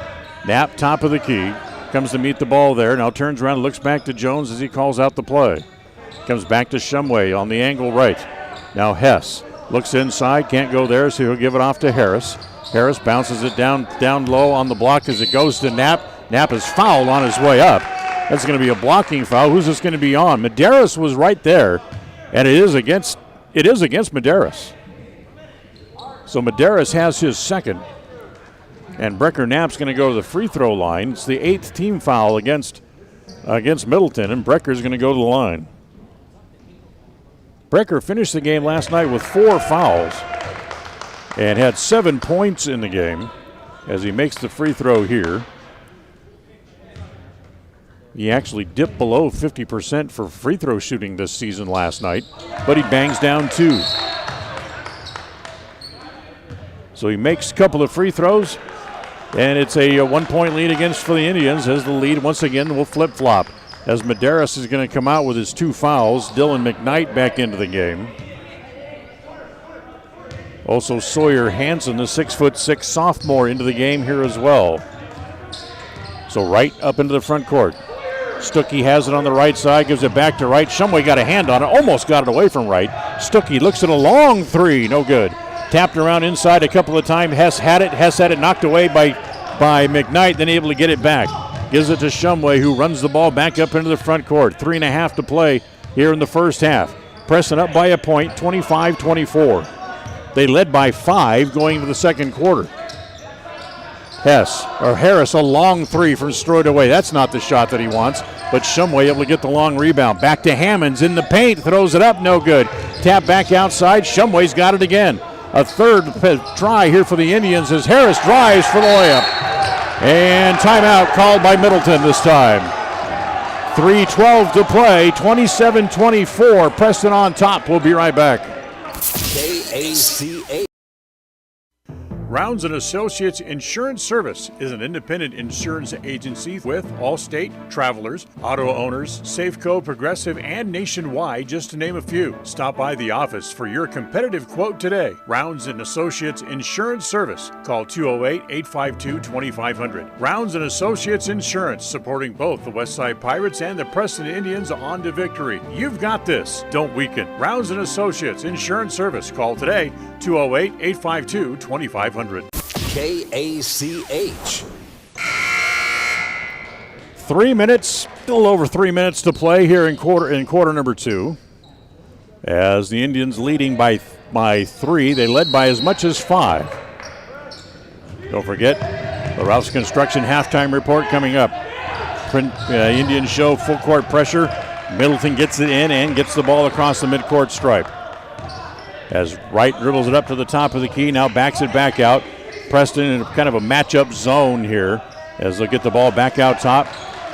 Knapp, top of the key. Comes to meet the ball there. Now turns around and looks back to Jones as he calls out the play. Comes back to Shumway on the angle right. Now Hess looks inside, can't go there, so he'll give it off to Harris. Harris bounces it down low on the block as it goes to Knapp. Knapp is fouled on his way up. That's going to be a blocking foul. Who's this going to be on? Medeiros was right there, and it is against Medeiros. So Medeiros has his second. And Brecker Knapp's going to go to the free throw line. It's the 8th team foul against Middleton, and Brecker's going to go to the line. Brecker finished the game last night with 4 fouls and had 7 points in the game as he makes the free throw here. He actually dipped below 50% for free throw shooting this season last night, but he bangs down 2. So he makes a couple of free throws, and it's a 1-point lead against for the Indians as the lead once again will flip-flop. As Medeiros is going to come out with his 2 fouls, Dylan McKnight back into the game. Also Sawyer Hansen, the 6'6" sophomore, into the game here as well. So Wright up into the front court. Stuckey has it on the right side, gives it back to Wright. Shumway got a hand on it, almost got it away from Wright. Stuckey looks at a long 3, no good. Tapped around inside a couple of times. Hess had it knocked away by McKnight, then able to get it back. Gives it to Shumway, who runs the ball back up into the front court. 3.5 to play here in the first half. Preston up by a point, 25-24. They led by 5 going into the second quarter. Harris, a long 3 from straight away. That's not the shot that he wants, but Shumway able to get the long rebound. Back to Hammonds in the paint, throws it up, no good. Tap back outside, Shumway's got it again. A third try here for the Indians as Harris drives for the layup. And timeout called by Middleton this time. 3:12 to play, 27-24. Preston on top. We'll be right back. KACA. Rounds & Associates Insurance Service is an independent insurance agency with Allstate, Travelers, Auto Owners, Safeco, Progressive, and Nationwide, just to name a few. Stop by the office for your competitive quote today. Rounds & Associates Insurance Service. Call 208-852-2500. Rounds & Associates Insurance, supporting both the Westside Pirates and the Preston Indians on to victory. You've got this. Don't weaken. Rounds & Associates Insurance Service. Call today, 208-852-2500. KACH. 3 minutes, a little over 3 minutes to play here in quarter number 2. As the Indians leading by 3, they led by as much as 5. Don't forget the Rouse Construction halftime report coming up. Indians show full court pressure. Middleton gets it in and gets the ball across the midcourt stripe. As Wright dribbles it up to the top of the key, now backs it back out. Preston in kind of a matchup zone here as they'll get the ball back out top.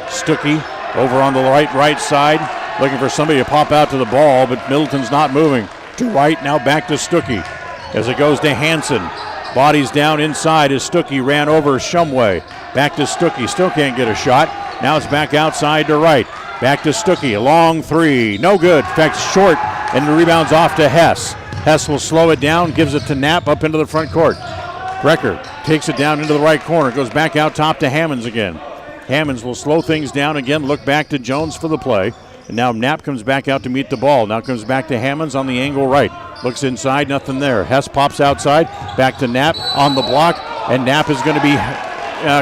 Stuckey over on the right side, looking for somebody to pop out to the ball, but Middleton's not moving. To Wright, now back to Stuckey as it goes to Hansen. Bodies down inside as Stuckey ran over Shumway. Back to Stuckey, still can't get a shot. Now it's back outside to Wright. Back to Stuckey, a long 3, no good. In fact, short, and the rebound's off to Hess. Hess will slow it down, gives it to Knapp up into the front court. Brecker takes it down into the right corner, goes back out top to Hammonds again. Hammonds will slow things down again, look back to Jones for the play. And now Knapp comes back out to meet the ball. Now comes back to Hammonds on the angle right. Looks inside, nothing there. Hess pops outside, back to Knapp on the block, and Knapp is going to be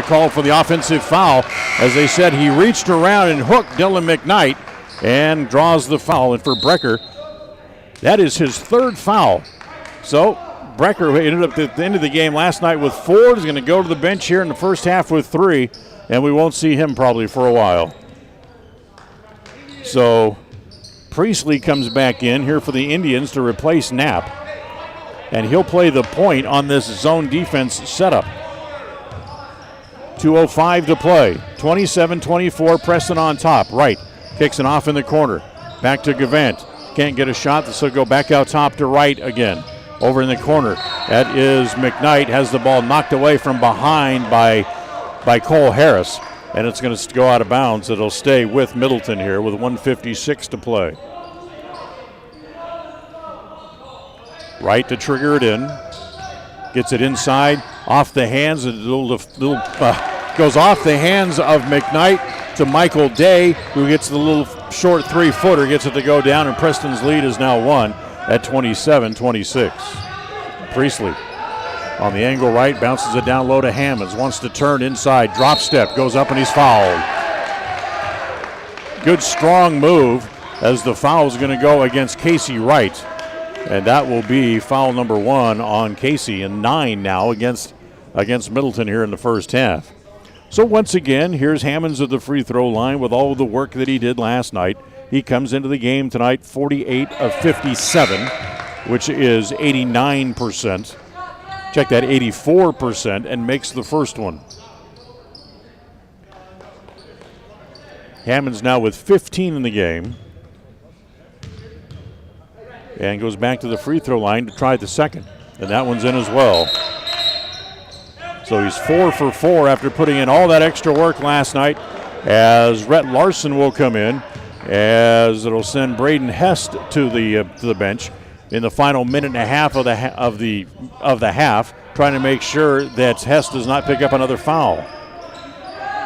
called for the offensive foul. As they said, he reached around and hooked Dylan McKnight and draws the foul. And for Brecker, that is his 3rd foul. So Brecker ended up at the end of the game last night with 4. He's going to go to the bench here in the first half with 3, and we won't see him probably for a while. So Priestley comes back in here for the Indians to replace Knapp, and he'll play the point on this zone defense setup. 2:05 to play. 27-24, Preston on top. Wright kicks it off in the corner. Back to Gavant. Can't get a shot, so go back out top to Wright again. Over in the corner, that is McKnight, has the ball knocked away from behind by Cole Harris, and it's going to go out of bounds. It'll stay with Middleton here with 1:56 to play. Wright to trigger it in. Gets it inside, off the hands, goes off the hands of McKnight to Michael Day, who gets the little short 3-footer, gets it to go down, and Preston's lead is now 1 at 27-26. Priestley on the angle right, bounces it down low to Hammonds, wants to turn inside, drop step, goes up and he's fouled. Good strong move as the foul is going to go against Casey Wright. And that will be foul number 1 on Casey, and 9 now against Middleton here in the first half. So once again, here's Hammonds at the free throw line with all of the work that he did last night. He comes into the game tonight 48 of 57, which is 89%. Check that, 84%, and makes the first one. Hammonds now with 15 in the game. And goes back to the free throw line to try the second. And that one's in as well. So he's 4 for 4 after putting in all that extra work last night, as Rhett Larson will come in, as it'll send Braden Hest to the bench in the final minute and a half of the half, trying to make sure that Hest does not pick up another foul.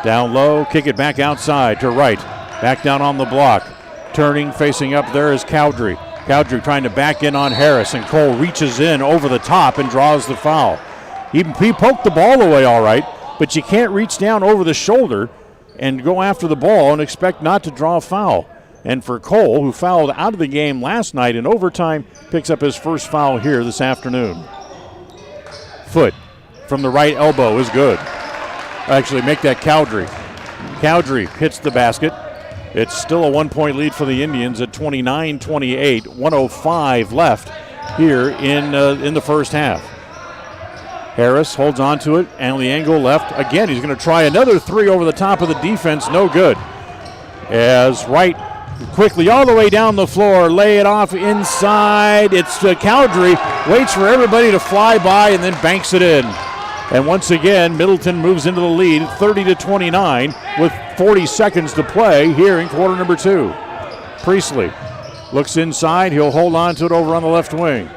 Down low, kick it back outside to Wright. Back down on the block. Turning, facing up there is Cowdrey. Cowdrey trying to back in on Harris, and Cole reaches in over the top and draws the foul. He poked the ball away all right, but you can't reach down over the shoulder and go after the ball and expect not to draw a foul. And for Cole, who fouled out of the game last night in overtime, picks up his first foul here this afternoon. Foot from the right elbow is good. Actually, make that Cowdrey. Cowdrey hits the basket. It's still a 1-point lead for the Indians at 29-28, 1:05 left here in the first half. Harris holds on to it, and the angle left. Again, he's going to try another three over the top of the defense. No good. As Wright quickly all the way down the floor, lay it off inside. It's Cowdrey, waits for everybody to fly by and then banks it in. And once again, Middleton moves into the lead, 30-29, with 40 seconds to play here in quarter number 2. Priestley looks inside. He'll hold on to it over on the left wing.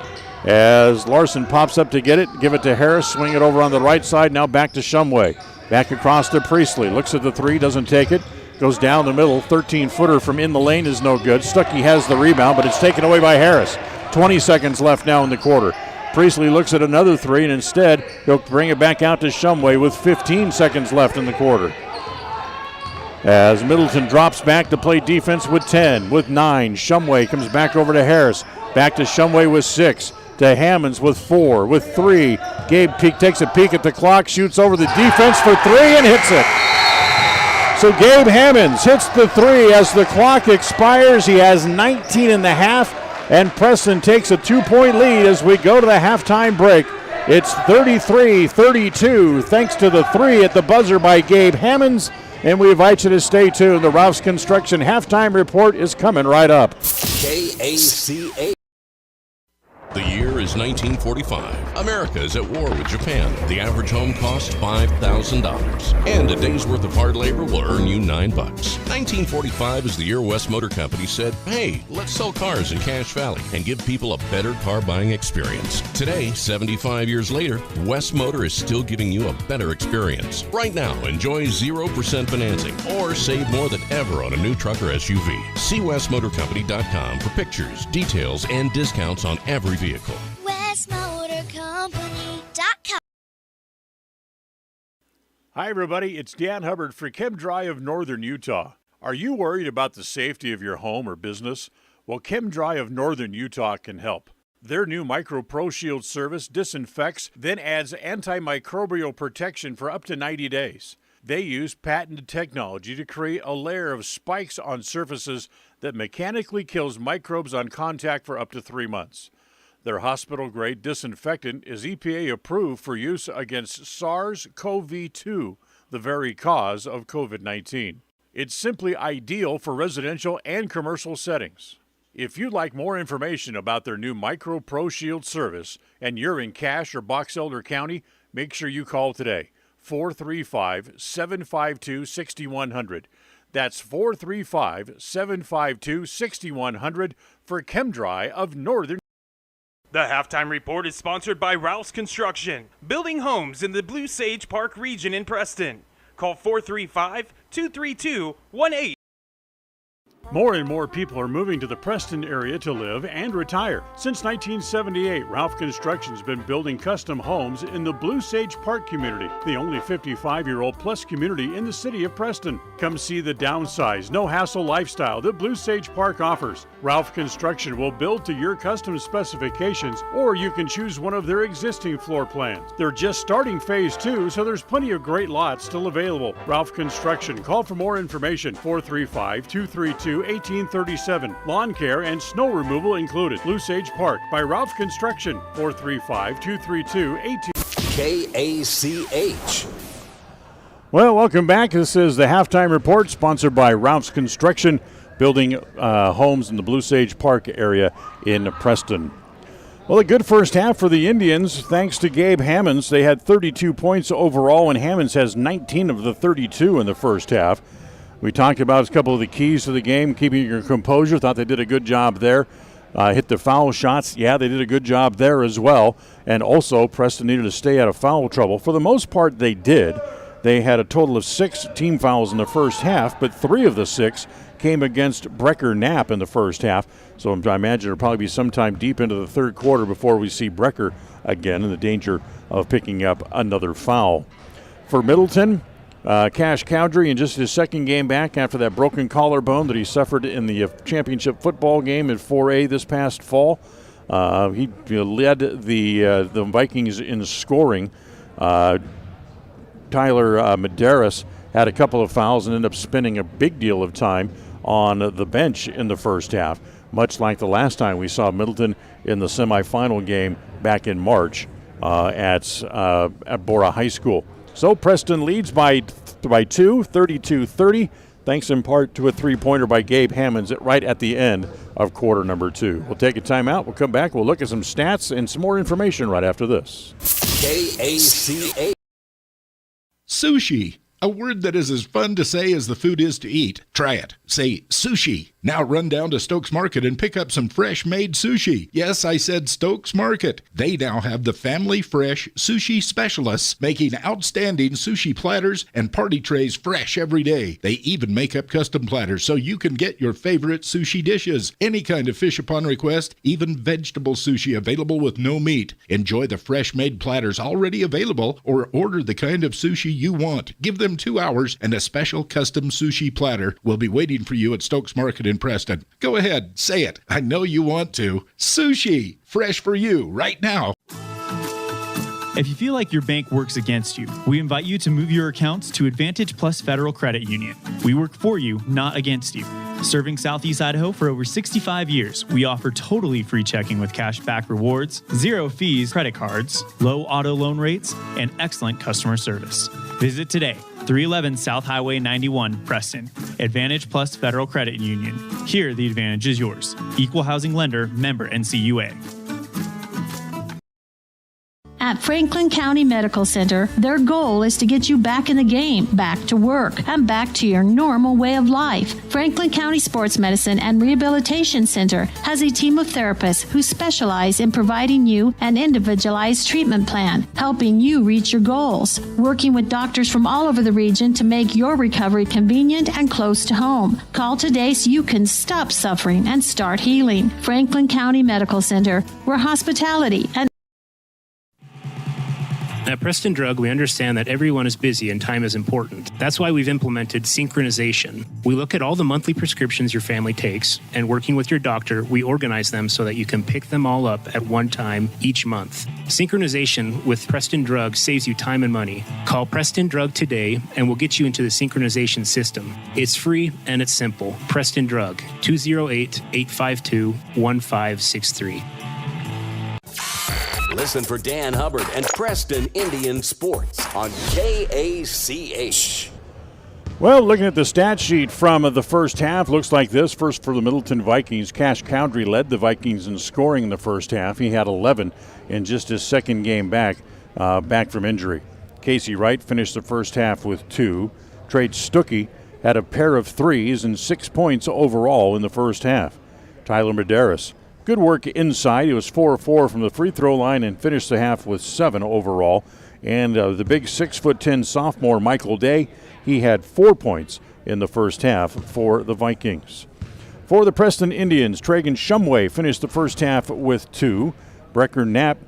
As Larson pops up to get it, give it to Harris, swing it over on the right side, now back to Shumway. Back across to Priestley, looks at the three, doesn't take it, goes down the middle, 13-footer from in the lane is no good. Stuckey has the rebound, but it's taken away by Harris. 20 seconds left now in the quarter. Priestley looks at another three, and instead he'll bring it back out to Shumway with 15 seconds left in the quarter. As Middleton drops back to play defense with 10, with 9. Shumway comes back over to Harris, back to Shumway with 6. To Hammonds with 4, with 3. Gabe Peak takes a peek at the clock, shoots over the defense for 3 and hits it. So Gabe Hammonds hits the 3 as the clock expires. He has 19 in the half, and Preston takes a 2-point lead as we go to the halftime break. It's 33-32 thanks to the 3 at the buzzer by Gabe Hammonds, and we invite you to stay tuned. The Ralph's Construction halftime report is coming right up. KACA. The year is 1945. America is at war with Japan. The average home costs $5,000. And a day's worth of hard labor will earn you $9. 1945 is the year West Motor Company said, hey, let's sell cars in Cache Valley and give people a better car buying experience. Today, 75 years later, West Motor is still giving you a better experience. Right now, enjoy 0% financing or save more than ever on a new truck or SUV. See westmotorcompany.com for pictures, details, and discounts on every vehicle. WestMotorCompany.com. Hi, everybody. It's Dan Hubbard for ChemDry of Northern Utah. Are you worried about the safety of your home or business? Well, ChemDry of Northern Utah can help. Their new Micro Pro Shield service disinfects, then adds antimicrobial protection for up to 90 days. They use patented technology to create a layer of spikes on surfaces that mechanically kills microbes on contact for up to 3 months. Their hospital-grade disinfectant is EPA approved for use against SARS-CoV-2, the very cause of COVID-19. It's simply ideal for residential and commercial settings. If you'd like more information about their new Micro Pro Shield service and you're in Cache or Box Elder County, make sure you call today, 435-752-6100. That's 435-752-6100 for ChemDry of Northern. The halftime report is sponsored by Ralph's Construction, building homes in the Blue Sage Park region in Preston. Call 435-232-18. More and more people are moving to the Preston area to live and retire. Since 1978, Ralph Construction's been building custom homes in the Blue Sage Park community, the only 55-year-old plus community in the city of Preston. Come see the downsize, no-hassle lifestyle that Blue Sage Park offers. Ralph Construction will build to your custom specifications, or you can choose one of their existing floor plans. They're just starting phase 2, so there's plenty of great lots still available. Ralph Construction. Call for more information. 435-232-1837. Lawn care and snow removal included. Blue Sage Park by Ralph Construction. 435-232-18. KACH. Well, welcome back. This is the Halftime Report, sponsored by Ralph's Construction, building homes in the Blue Sage Park area in Preston. Well, a good first half for the Indians, thanks to Gabe Hammonds. They had 32 points overall, and Hammonds has 19 of the 32 in the first half. We talked about a couple of the keys to the game, keeping your composure. Thought they did a good job there. Hit the foul shots. Yeah, they did a good job there as well. And also, Preston needed to stay out of foul trouble. For the most part, they did. They had a total of 6 team fouls in the first half, but 3 of the 6 came against Brecker Knapp in the first half. So I imagine it'll probably be sometime deep into the third quarter before we see Brecker again in the danger of picking up another foul. For Middleton, Cash Cowdery in just his second game back after that broken collarbone that he suffered in the championship football game in 4A this past fall. He led the Vikings in scoring. Tyler Medeiros had a couple of fouls and ended up spending a big deal of time on the bench in the first half, much like the last time we saw Middleton in the semifinal game back in March at Bora High School. So Preston leads by 2, 32-30, thanks in part to a three-pointer by Gabe Hammonds right at the end of quarter number 2. We'll take a timeout. We'll come back. We'll look at some stats and some more information right after this. KACH. Sushi. A word that is as fun to say as the food is to eat. Try it. Say sushi. Now run down to Stokes Market and pick up some fresh-made sushi. Yes, I said Stokes Market. They now have the family fresh sushi specialists making outstanding sushi platters and party trays fresh every day. They even make up custom platters so you can get your favorite sushi dishes. Any kind of fish upon request, even vegetable sushi available with no meat. Enjoy the fresh-made platters already available or order the kind of sushi you want. Give them 2 hours and a special custom sushi platter will be waiting for you at Stokes Market in Preston. Go ahead, say it. I know you want to. Sushi, fresh for you right now. If you feel like your bank works against you, we invite you to move your accounts to Advantage Plus Federal Credit Union. We work for you, not against you. Serving Southeast Idaho for over 65 years, we offer totally free checking with cash back rewards, 0 fees credit cards, low auto loan rates, and excellent customer service. Visit today, 311 South Highway 91, Preston. Advantage Plus Federal Credit Union. Here, the advantage is yours. Equal housing lender, member NCUA. At Franklin County Medical Center, their goal is to get you back in the game, back to work, and back to your normal way of life. Franklin County Sports Medicine and Rehabilitation Center has a team of therapists who specialize in providing you an individualized treatment plan, helping you reach your goals, working with doctors from all over the region to make your recovery convenient and close to home. Call today so you can stop suffering and start healing. Franklin County Medical Center, where hospitality and At Preston Drug, we understand that everyone is busy and time is important. That's why we've implemented synchronization. We look at all the monthly prescriptions your family takes, and working with your doctor, we organize them so that you can pick them all up at one time each month. Synchronization with Preston Drug saves you time and money. Call Preston Drug today, and we'll get you into the synchronization system. It's free and it's simple. Preston Drug, 208-852-1563. Listen for Dan Hubbard and Preston Indian Sports on KACH. Well, looking at the stat sheet from the first half, looks like this. First for the Middleton Vikings, Cash Cowdery led the Vikings in scoring in the first half. He had 11 in just his second game back from injury. Casey Wright finished the first half with 2. Trade Stuckey had a pair of threes and 6 points overall in the first half. Tyler Medeiros, good work inside. He was 4-4 from the free throw line and finished the half with 7 overall. And the big 6'10" sophomore Michael Day, he had 4 points in the first half for the Vikings. For the Preston Indians, Tragan Shumway finished the first half with 2. Brecker Knapp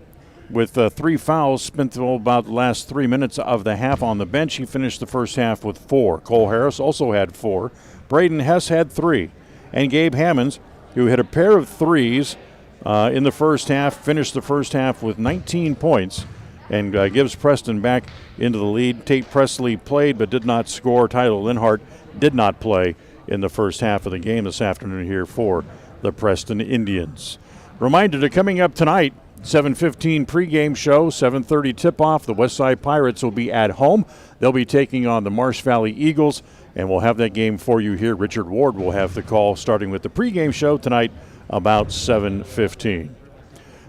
with 3 fouls, spent about the last 3 minutes of the half on the bench. He finished the first half with 4. Cole Harris also had 4. Braden Hess had 3. And Gabe Hammonds, who hit a pair of threes in the first half, finished the first half with 19 points and gives Preston back into the lead. Tate Presley played but did not score. Tyler Linhart did not play in the first half of the game this afternoon here for the Preston Indians. Reminder to coming up tonight, 7:15 pregame show, 7:30 tip-off. The Westside Pirates will be at home. They'll be taking on the Marsh Valley Eagles, and we'll have that game for you here. Richard Ward will have the call starting with the pregame show tonight about 7:15.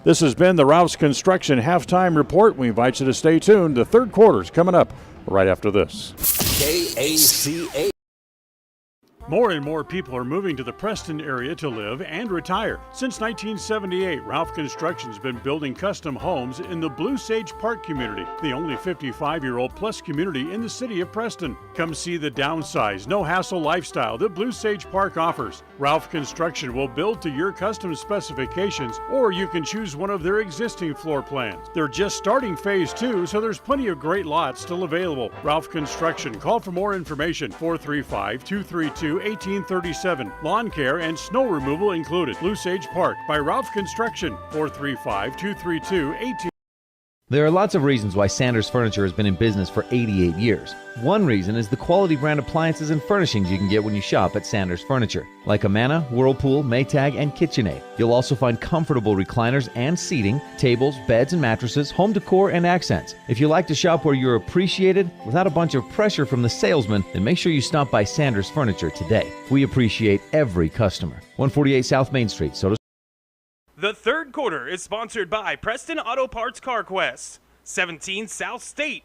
This has been the Ralph's Construction Halftime Report. We invite you to stay tuned. The third quarter's coming up right after this. KACA. More and more people are moving to the Preston area to live and retire. Since 1978, Ralph Construction's been building custom homes in the Blue Sage Park community, the only 55-year-old plus community in the city of Preston. Come see the downsized, no-hassle lifestyle that Blue Sage Park offers. Ralph Construction will build to your custom specifications, or you can choose one of their existing floor plans. They're just starting phase 2, so there's plenty of great lots still available. Ralph Construction. Call for more information, 435-232-1837. Lawn care and snow removal included. Blue Sage Park by Ralph Construction, 435-232-1837. There are lots of reasons why Sanders Furniture has been in business for 88 years. One reason is the quality brand appliances and furnishings you can get when you shop at Sanders Furniture, like Amana, Whirlpool, Maytag, and KitchenAid. You'll also find comfortable recliners and seating, tables, beds and mattresses, home decor, and accents. If you like to shop where you're appreciated without a bunch of pressure from the salesman, then make sure you stop by Sanders Furniture today. We appreciate every customer. 148 South Main Street, Soda. The third quarter is sponsored by Preston Auto Parts CarQuest, 17 South State.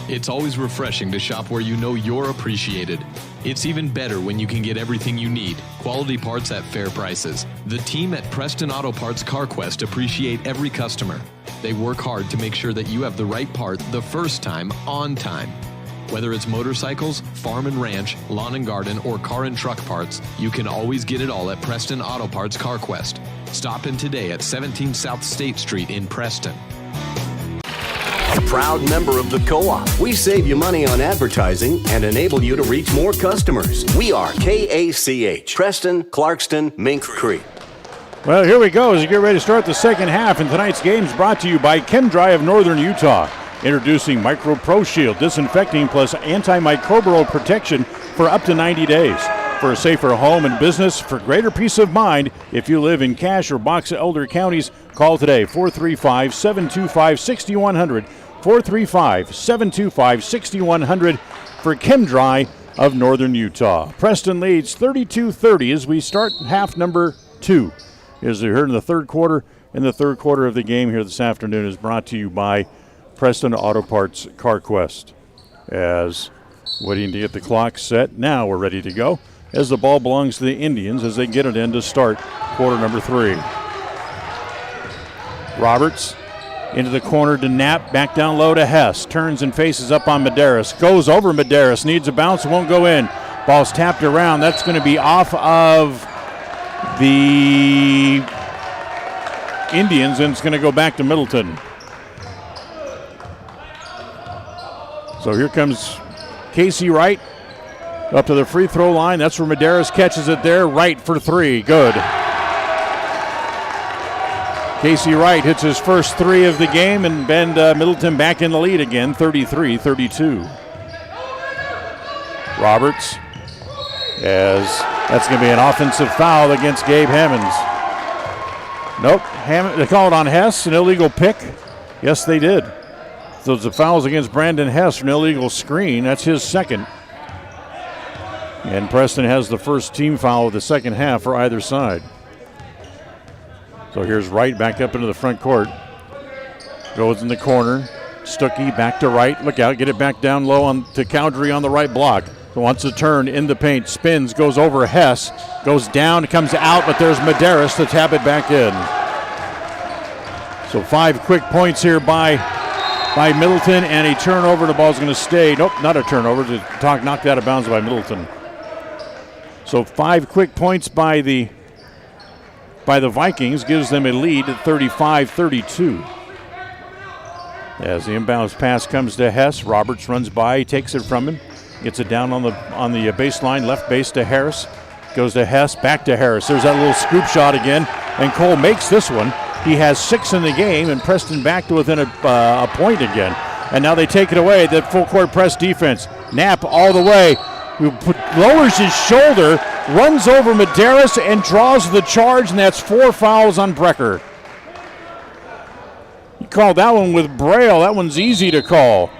It's always refreshing to shop where you know you're appreciated. It's even better when you can get everything you need, quality parts at fair prices. The team at Preston Auto Parts CarQuest appreciate every customer. They work hard to make sure that you have the right part the first time, on time. Whether it's motorcycles, farm and ranch, lawn and garden, or car and truck parts, you can always get it all at Preston Auto Parts CarQuest. Stop in today at 17 South State Street in Preston. A proud member of the Co-op. We save you money on advertising and enable you to reach more customers. We are KACH, Preston, Clarkston, Mink Creek. Well, here we go as we get ready to start the second half, and tonight's game is brought to you by ChemDry of Northern Utah. Introducing Micro Pro Shield, disinfecting plus antimicrobial protection for up to 90 days. For a safer home and business, for greater peace of mind, if you live in Cache or Box Elder counties, call today, 435-725-6100, 435-725-6100 for ChemDry of Northern Utah. Preston leads 32-30 as we start half number 2. As you heard in the third quarter, the third quarter of the game here this afternoon is brought to you by Preston Auto Parts CarQuest. As waiting to get the clock set, now we're ready to go as the ball belongs to the Indians as they get it in to start quarter number 3. Roberts into the corner to Knapp, back down low to Hess, turns and faces up on Medeiros, goes over Medeiros, needs a bounce, won't go in. Ball's tapped around, that's going to be off of the Indians and it's going to go back to Middleton. So here comes Casey Wright up to the free throw line. That's where Medeiros catches it there. Wright for 3. Good. Casey Wright hits his first 3 of the game and Bend Middleton back in the lead again, 33-32. Roberts, as that's going to be an offensive foul against Gabe Hammonds. Nope, they call it on Hess, an illegal pick. Yes, they did. So the fouls against Brandon Hess for an illegal screen. That's his second. And Preston has the first team foul of the second half for either side. So here's Wright back up into the front court. Goes in the corner. Stuckey back to Wright. Look out, get it back down low to Cowdery on the right block. So wants to turn in the paint. Spins, goes over Hess. Goes down, comes out, but there's Medeiros to tap it back in. So 5 quick points here by Middleton, and a turnover. The ball's going to stay. Nope, not a turnover. Knocked out of bounds by Middleton. So 5 quick points by the Vikings gives them a lead at 35-32. As the inbounds pass comes to Hess, Roberts runs by, he takes it from him, gets it down on the baseline, left base to Harris, goes to Hess, back to Harris. There's that little scoop shot again, and Cole makes this one. He has 6 in the game, and Preston back to within a point again. And now they take it away, the full court press defense. Knapp all the way, lowers his shoulder, runs over Medeiros and draws the charge, and that's 4 fouls on Brecker. He called that one with Braille. That one's easy to call.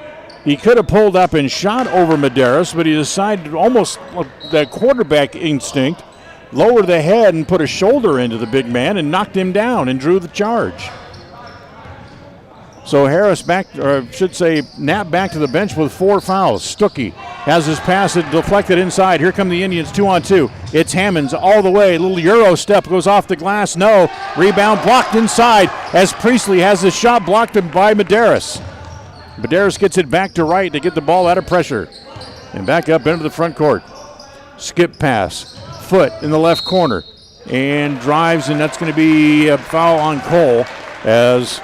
He could have pulled up and shot over Medeiros, but he decided almost that quarterback instinct, lower the head and put a shoulder into the big man and knocked him down and drew the charge. So Harris Knapp back to the bench with 4 fouls. Stuckey has his pass deflected inside. Here come the Indians 2-on-2. It's Hammonds all the way. Little Euro step goes off the glass. No. Rebound blocked inside as Priestley has his shot blocked by Medeiros. Medeiros gets it back to right to get the ball out of pressure. And back up into the front court. Skip pass. Foot in the left corner. And drives, and that's going to be a foul on Cole as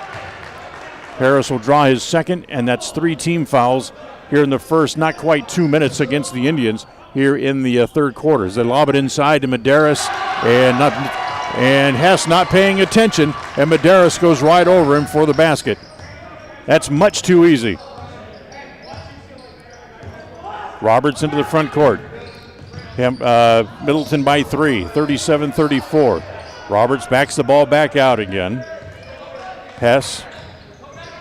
Harris will draw his second, and that's 3 team fouls here in the first, not quite 2 minutes against the Indians here in the third quarter. As they lob it inside to Medeiros, and Hess not paying attention, and Medeiros goes right over him for the basket. That's much too easy. Roberts into the front court. Middleton by 3, 37-34. Roberts backs the ball back out again. Hess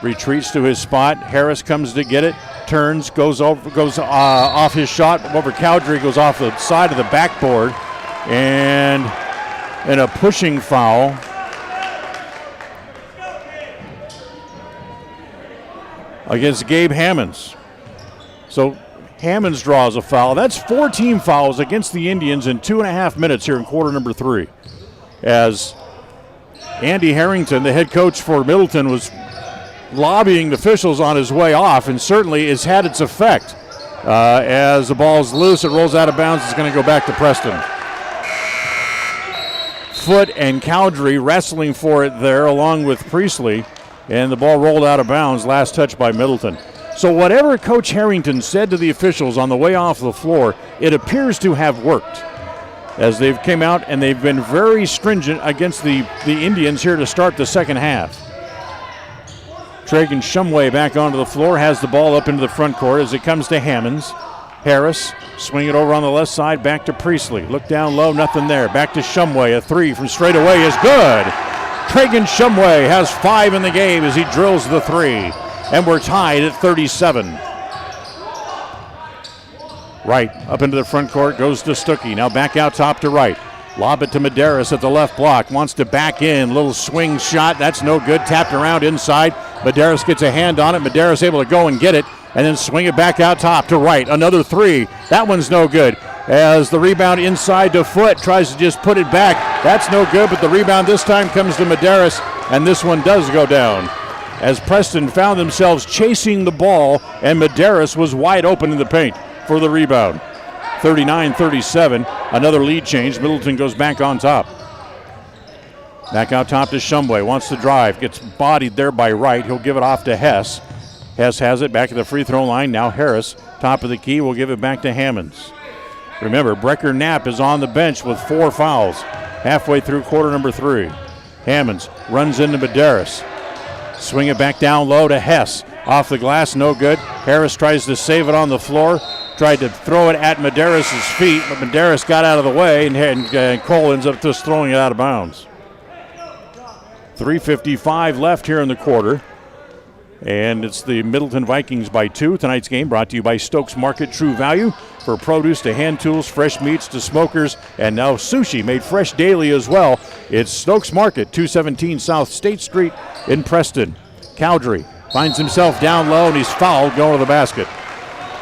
retreats to his spot. Harris comes to get it, turns, goes off his shot over Cowdery, goes off the side of the backboard, and a pushing foul. Against Gabe Hammonds. So Hammonds draws a foul. That's 4 team fouls against the Indians in 2.5 minutes here in quarter number 3. As Andy Harrington, the head coach for Middleton, was lobbying the officials on his way off, and certainly it's had its effect. As the ball's loose, it rolls out of bounds. It's going to go back to Preston. Foot and Cowdery wrestling for it there along with Priestley, and the ball rolled out of bounds. Last touch by Middleton. So whatever Coach Harrington said to the officials on the way off the floor, it appears to have worked, as they've came out and they've been very stringent against the Indians here to start the second half. Tragan Shumway back onto the floor, has the ball up into the front court as it comes to Hammonds. Harris, swing it over on the left side, back to Priestley. Look down low, nothing there. Back to Shumway, a 3 from straight away is good. Tragan Shumway has 5 in the game as he drills the 3. And we're tied at 37. Right, up into the front court goes to Stuckey. Now back out top to right. Lob it to Medeiros at the left block. Wants to back in. Little swing shot. That's no good. Tapped around inside. Medeiros gets a hand on it. Medeiros able to go and get it. And then swing it back out top to right. Another 3. That one's no good. As the rebound inside to Foot. Tries to just put it back. That's no good. But the rebound this time comes to Medeiros. And this one does go down. As Preston found themselves chasing the ball. And Medeiros was wide open in the paint for the rebound. 39-37, another lead change. Middleton goes back on top. Back out top to Shumway, wants to drive, gets bodied there by Wright. He'll give it off to Hess. Hess has it back at the free throw line. Now Harris, top of the key, will give it back to Hammonds. Remember, Brecker Knapp is on the bench with 4 fouls halfway through quarter number 3. Hammonds runs into Medeiros. Swing it back down low to Hess. Off the glass, no good. Harris tries to save it on the floor. Tried to throw it at Medeiros' feet, but Medeiros got out of the way, and Cole ends up just throwing it out of bounds. 3:55 left here in the quarter, and it's the Middleton Vikings by 2. Tonight's game brought to you by Stokes Market True Value. For produce to hand tools, fresh meats to smokers, and now sushi made fresh daily as well. It's Stokes Market, 217 South State Street in Preston. Cowdery finds himself down low, and he's fouled going to the basket.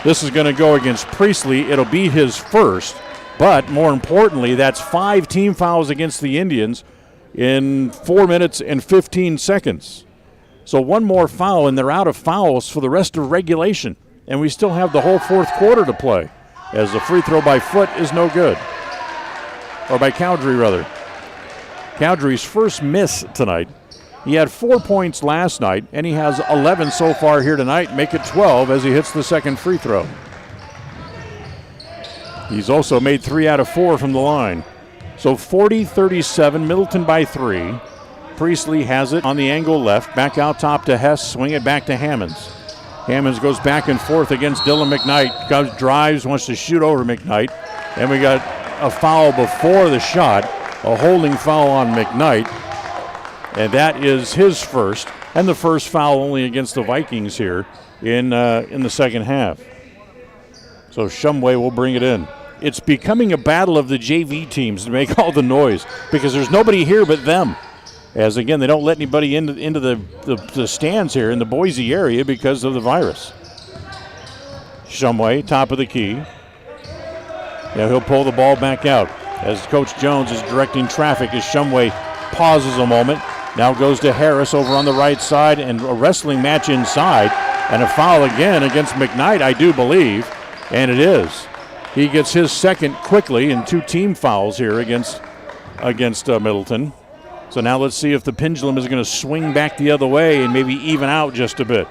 This is going to go against Priestley. It'll be his first, but more importantly, that's 5 team fouls against the Indians in 4 minutes and 15 seconds. So one more foul, and they're out of fouls for the rest of regulation. And we still have the whole fourth quarter to play, as the free throw by Foot is no good. or by Cowdrey rather. Cowdrey's first miss tonight. He had 4 points last night, and he has 11 so far here tonight, make it 12 as he hits the second free throw. He's also made 3 out of 4 from the line. So 40-37, Middleton by 3. Priestley has it on the angle left, back out top to Hess, swing it back to Hammonds. Hammonds goes back and forth against Dylan McKnight, drives, wants to shoot over McKnight, and we got a foul before the shot, a holding foul on McKnight. And that is his first, and the first foul only against the Vikings here in the second half. So Shumway will bring it in. It's becoming a battle of the JV teams to make all the noise because there's nobody here but them. As again, they don't let anybody into the stands here in the Boise area because of the virus. Shumway, top of the key. Now he'll pull the ball back out as Coach Jones is directing traffic as Shumway pauses a moment. Now goes to Harris over on the right side and a wrestling match inside. And a foul again against McKnight, I do believe. And it is. He gets his second quickly and 2 team fouls here against Middleton. So now let's see if the pendulum is going to swing back the other way and maybe even out just a bit.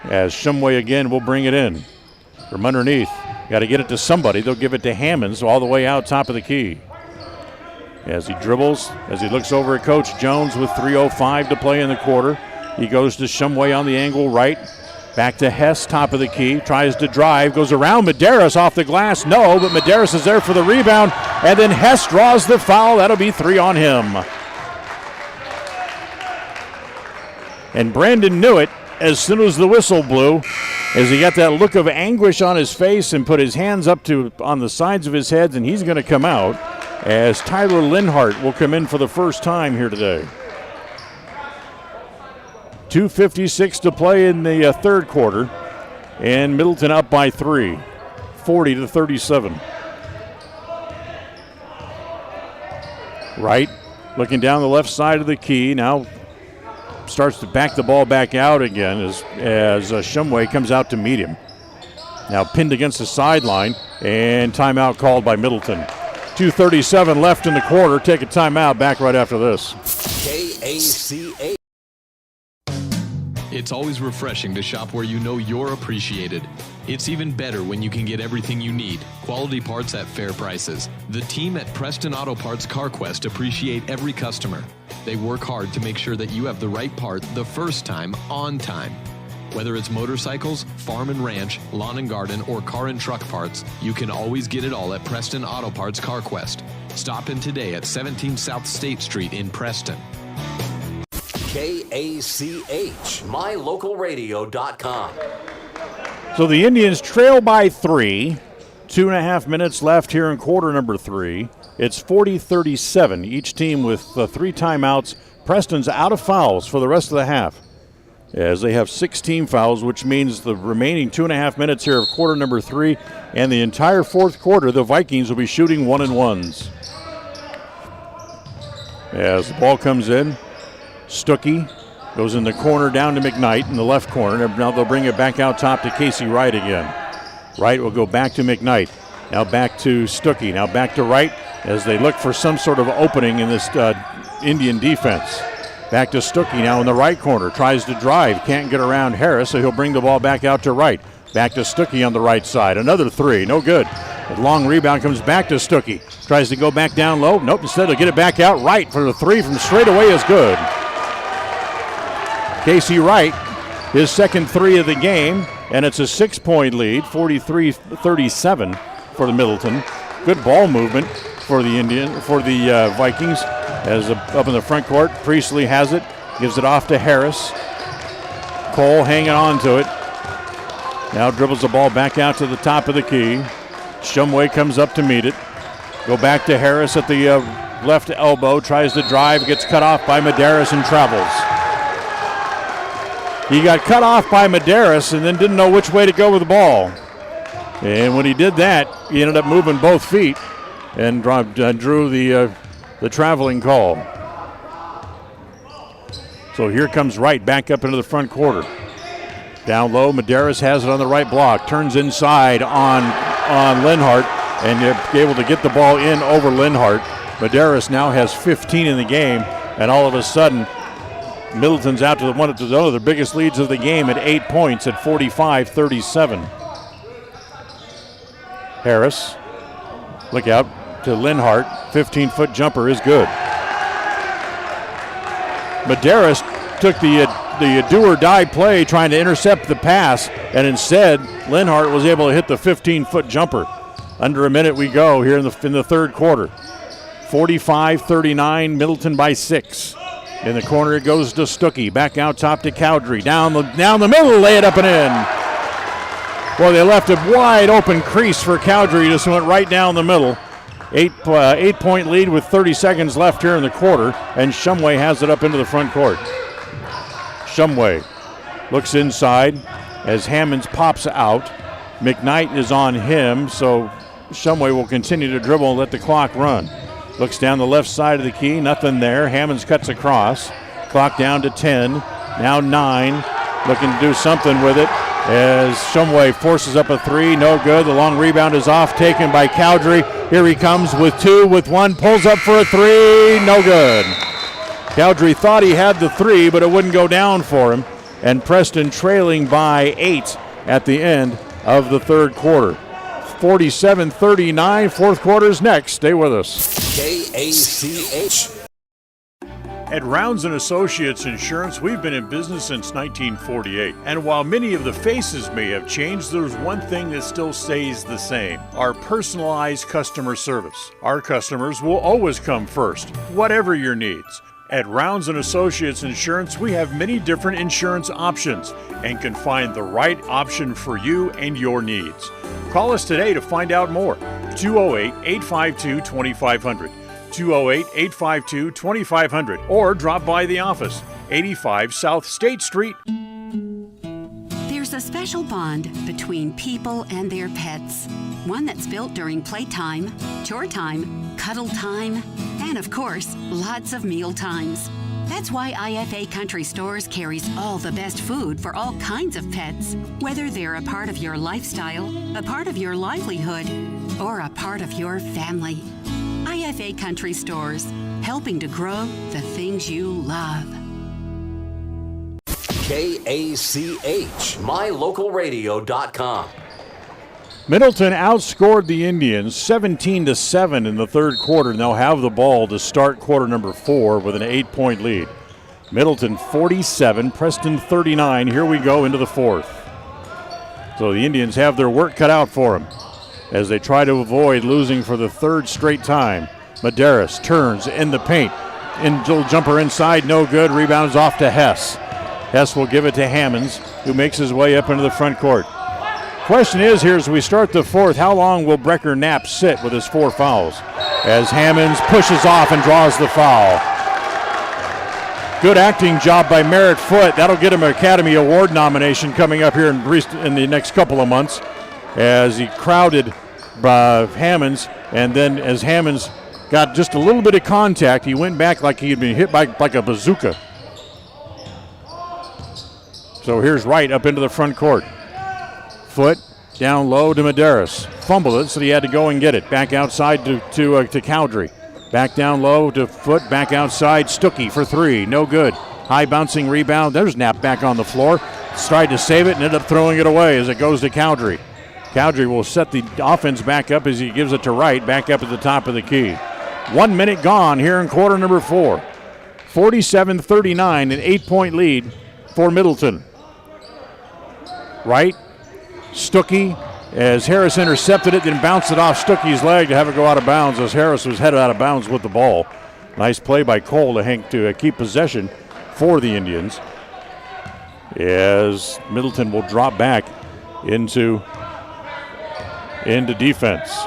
As Shumway again will bring it in. From underneath. Got to get it to somebody. They'll give it to Hammonds all the way out top of the key. As he dribbles, as he looks over at Coach Jones with 3:05 to play in the quarter. He goes to Shumway on the angle right. Back to Hess, top of the key. Tries to drive, goes around Medeiros off the glass. No, but Medeiros is there for the rebound. And then Hess draws the foul. That'll be 3 on him. And Brandon knew it as soon as the whistle blew, as he got that look of anguish on his face and put his hands up on the sides of his head, and he's going to come out as Tyler Linhart will come in for the first time here today. 2:56 to play in the third quarter, and Middleton up by 3, 40-37. Wright looking down the left side of the key, now starts to back the ball back out again as Shumway comes out to meet him. Now pinned against the sideline, and timeout called by Middleton. 2:37 left in the quarter. Take a timeout. Back right after this. KACA. It's always refreshing to shop where you know you're appreciated. It's even better when you can get everything you need. Quality parts at fair prices. The team at Preston Auto Parts CarQuest appreciate every customer. They work hard to make sure that you have the right part the first time, on time. Whether it's motorcycles, farm and ranch, lawn and garden, or car and truck parts, you can always get it all at Preston Auto Parts CarQuest. Stop in today at 17 South State Street in Preston. KACH, mylocalradio.com. So the Indians trail by 3. 2.5 minutes left here in quarter number 3. It's 40-37, each team with 3 timeouts. Preston's out of fouls for the rest of the half, as they have 16 fouls, which means the remaining 2.5 minutes here of quarter number 3 and the entire fourth quarter, the Vikings will be shooting 1-and-1s. As the ball comes in, Stuckey goes in the corner down to McKnight in the left corner. Now they'll bring it back out top to Casey Wright again. Wright will go back to McKnight. Now back to Stuckey. Now back to Wright as they look for some sort of opening in this Indian defense. Back to Stuckey now in the right corner. Tries to drive. Can't get around Harris, so he'll bring the ball back out to Wright. Back to Stuckey on the right side. Another 3. No good. A long rebound comes back to Stuckey. Tries to go back down low. Nope. Instead he'll get it back out. Wright for the 3 from straight away is good. Casey Wright, his second 3 of the game, and it's a 6-point lead, 43-37 for the Middleton. Good ball movement for the Vikings. As up in the front court, Priestley has it, gives it off to Harris. Cole hanging on to it. Now dribbles the ball back out to the top of the key. Shumway comes up to meet it. Go back to Harris at the left elbow, tries to drive, gets cut off by Medeiros and travels. He got cut off by Medeiros and then didn't know which way to go with the ball. And when he did that, he ended up moving both feet and drew the traveling call. So here comes Wright back up into the front quarter. Down low, Medeiros has it on the right block. Turns inside on Linhart. and they're able to get the ball in over Linhart. Medeiros now has 15 in the game, and all of a sudden, Middleton's out to one of the biggest leads of the game at 8 points at 45-37. Harris, look out to Linhart. 15-foot jumper is good. Medeiros took the do-or-die play trying to intercept the pass, and instead Linhart was able to hit the 15-foot jumper. Under a minute we go here in the third quarter. 45-39, Middleton by 6. In the corner it goes to Stuckey. Back out top to Cowdrey. Down the middle, lay it up and in. Well, they left a wide open crease for Cowdrey. Just went right down the middle. 8-point lead with 30 seconds left here in the quarter, and Shumway has it up into the front court. Shumway looks inside as Hammonds pops out. McKnight is on him, so Shumway will continue to dribble and let the clock run. Looks down the left side of the key, nothing there. Hammonds cuts across. Clock down to 10, now 9. Looking to do something with it as Shumway forces up a 3, no good. The long rebound is off, taken by Cowdrey. Here he comes with 2, with 1, pulls up for a 3, no good. Cowdrey thought he had the 3, but it wouldn't go down for him. And Preston trailing by 8 at the end of the third quarter. 47-39, fourth quarter's next. Stay with us. KACH. At Rounds & Associates Insurance, we've been in business since 1948. And while many of the faces may have changed, there's one thing that still stays the same: our personalized customer service. Our customers will always come first, whatever your needs. At Rounds & Associates Insurance, we have many different insurance options and can find the right option for you and your needs. Call us today to find out more. 208-852-2500. 208-852-2500, or drop by the office, 85 South State Street. There's a special bond between people and their pets. One that's built during playtime, chore time, cuddle time, and of course, lots of meal times. That's why IFA Country Stores carries all the best food for all kinds of pets, whether they're a part of your lifestyle, a part of your livelihood, or a part of your family. IFA Country Stores, helping to grow the things you love. KACH, mylocalradio.com. Middleton outscored the Indians 17-7 in the third quarter, and they'll have the ball to start quarter number 4 with an 8-point lead. Middleton 47, Preston 39. Here we go into the fourth. So the Indians have their work cut out for them as they try to avoid losing for the third straight time. Medeiros turns in the paint. Little jumper inside, no good. Rebounds off to Hess. Hess will give it to Hammonds, who makes his way up into the front court. Question is here as we start the fourth, how long will Brecker Knapp sit with his 4 fouls? As Hammonds pushes off and draws the foul. Good acting job by Merritt Foote. That'll get him an Academy Award nomination coming up here in the next couple of months, as he crowded Hammonds, and then as Hammonds got just a little bit of contact, he went back like he had been hit by like a bazooka. So here's Wright up into the front court. Foote down low to Medeiros. Fumbled it, so he had to go and get it. Back outside to Cowdrey. Back down low to Foote. Back outside, Stuckey for 3. No good. High bouncing rebound. There's Knapp back on the floor. Tried to save it and ended up throwing it away as it goes to Cowdrey. Cowdrey will set the offense back up as he gives it to Wright, back up at the top of the key. 1 minute gone here in quarter number 4. 47-39, an 8-point lead for Middleton. Wright, Stuckey, as Harris intercepted it, then bounced it off Stuckey's leg to have it go out of bounds as Harris was headed out of bounds with the ball. Nice play by Cole to keep possession for the Indians, as Middleton will drop back into defense.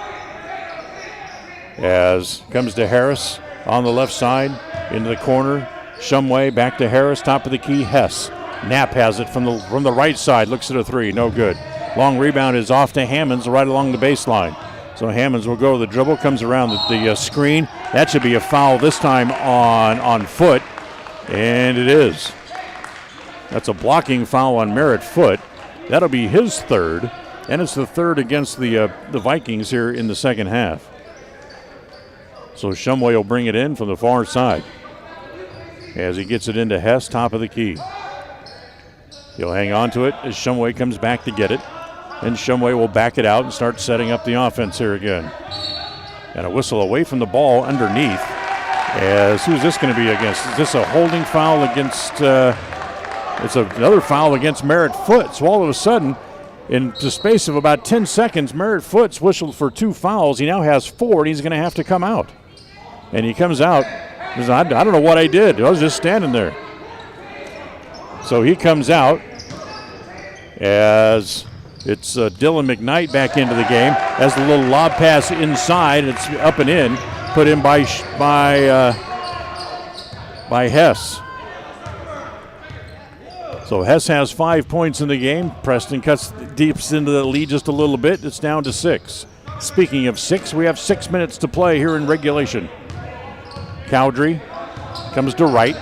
As comes to Harris on the left side, into the corner. Shumway back to Harris, top of the key, Hess. Knapp has it from the right side, looks at a 3, no good. Long rebound is off to Hammonds right along the baseline. So Hammonds will go to the dribble, comes around the screen. That should be a foul this time on Foote, and it is. That's a blocking foul on Merritt Foote. That'll be his third, and it's the third against the Vikings here in the second half. So Shumway will bring it in from the far side as he gets it into Hess, top of the key. He'll hang on to it as Shumway comes back to get it. And Shumway will back it out and start setting up the offense here again. And a whistle away from the ball underneath. As who's this going to be against? Is this a holding foul against? It's another foul against Merritt Foote. So all of a sudden, in the space of about 10 seconds, Merritt Foote's whistled for 2 fouls. He now has 4, and he's going to have to come out. And he comes out. I don't know what I did. I was just standing there. So he comes out as it's Dylan McKnight back into the game. As the little lob pass inside, it's up and in, put in by Hess. So Hess has 5 points in the game. Preston cuts deep into the lead just a little bit. It's down to 6. Speaking of 6, we have 6 minutes to play here in regulation. Cowdrey comes to Wright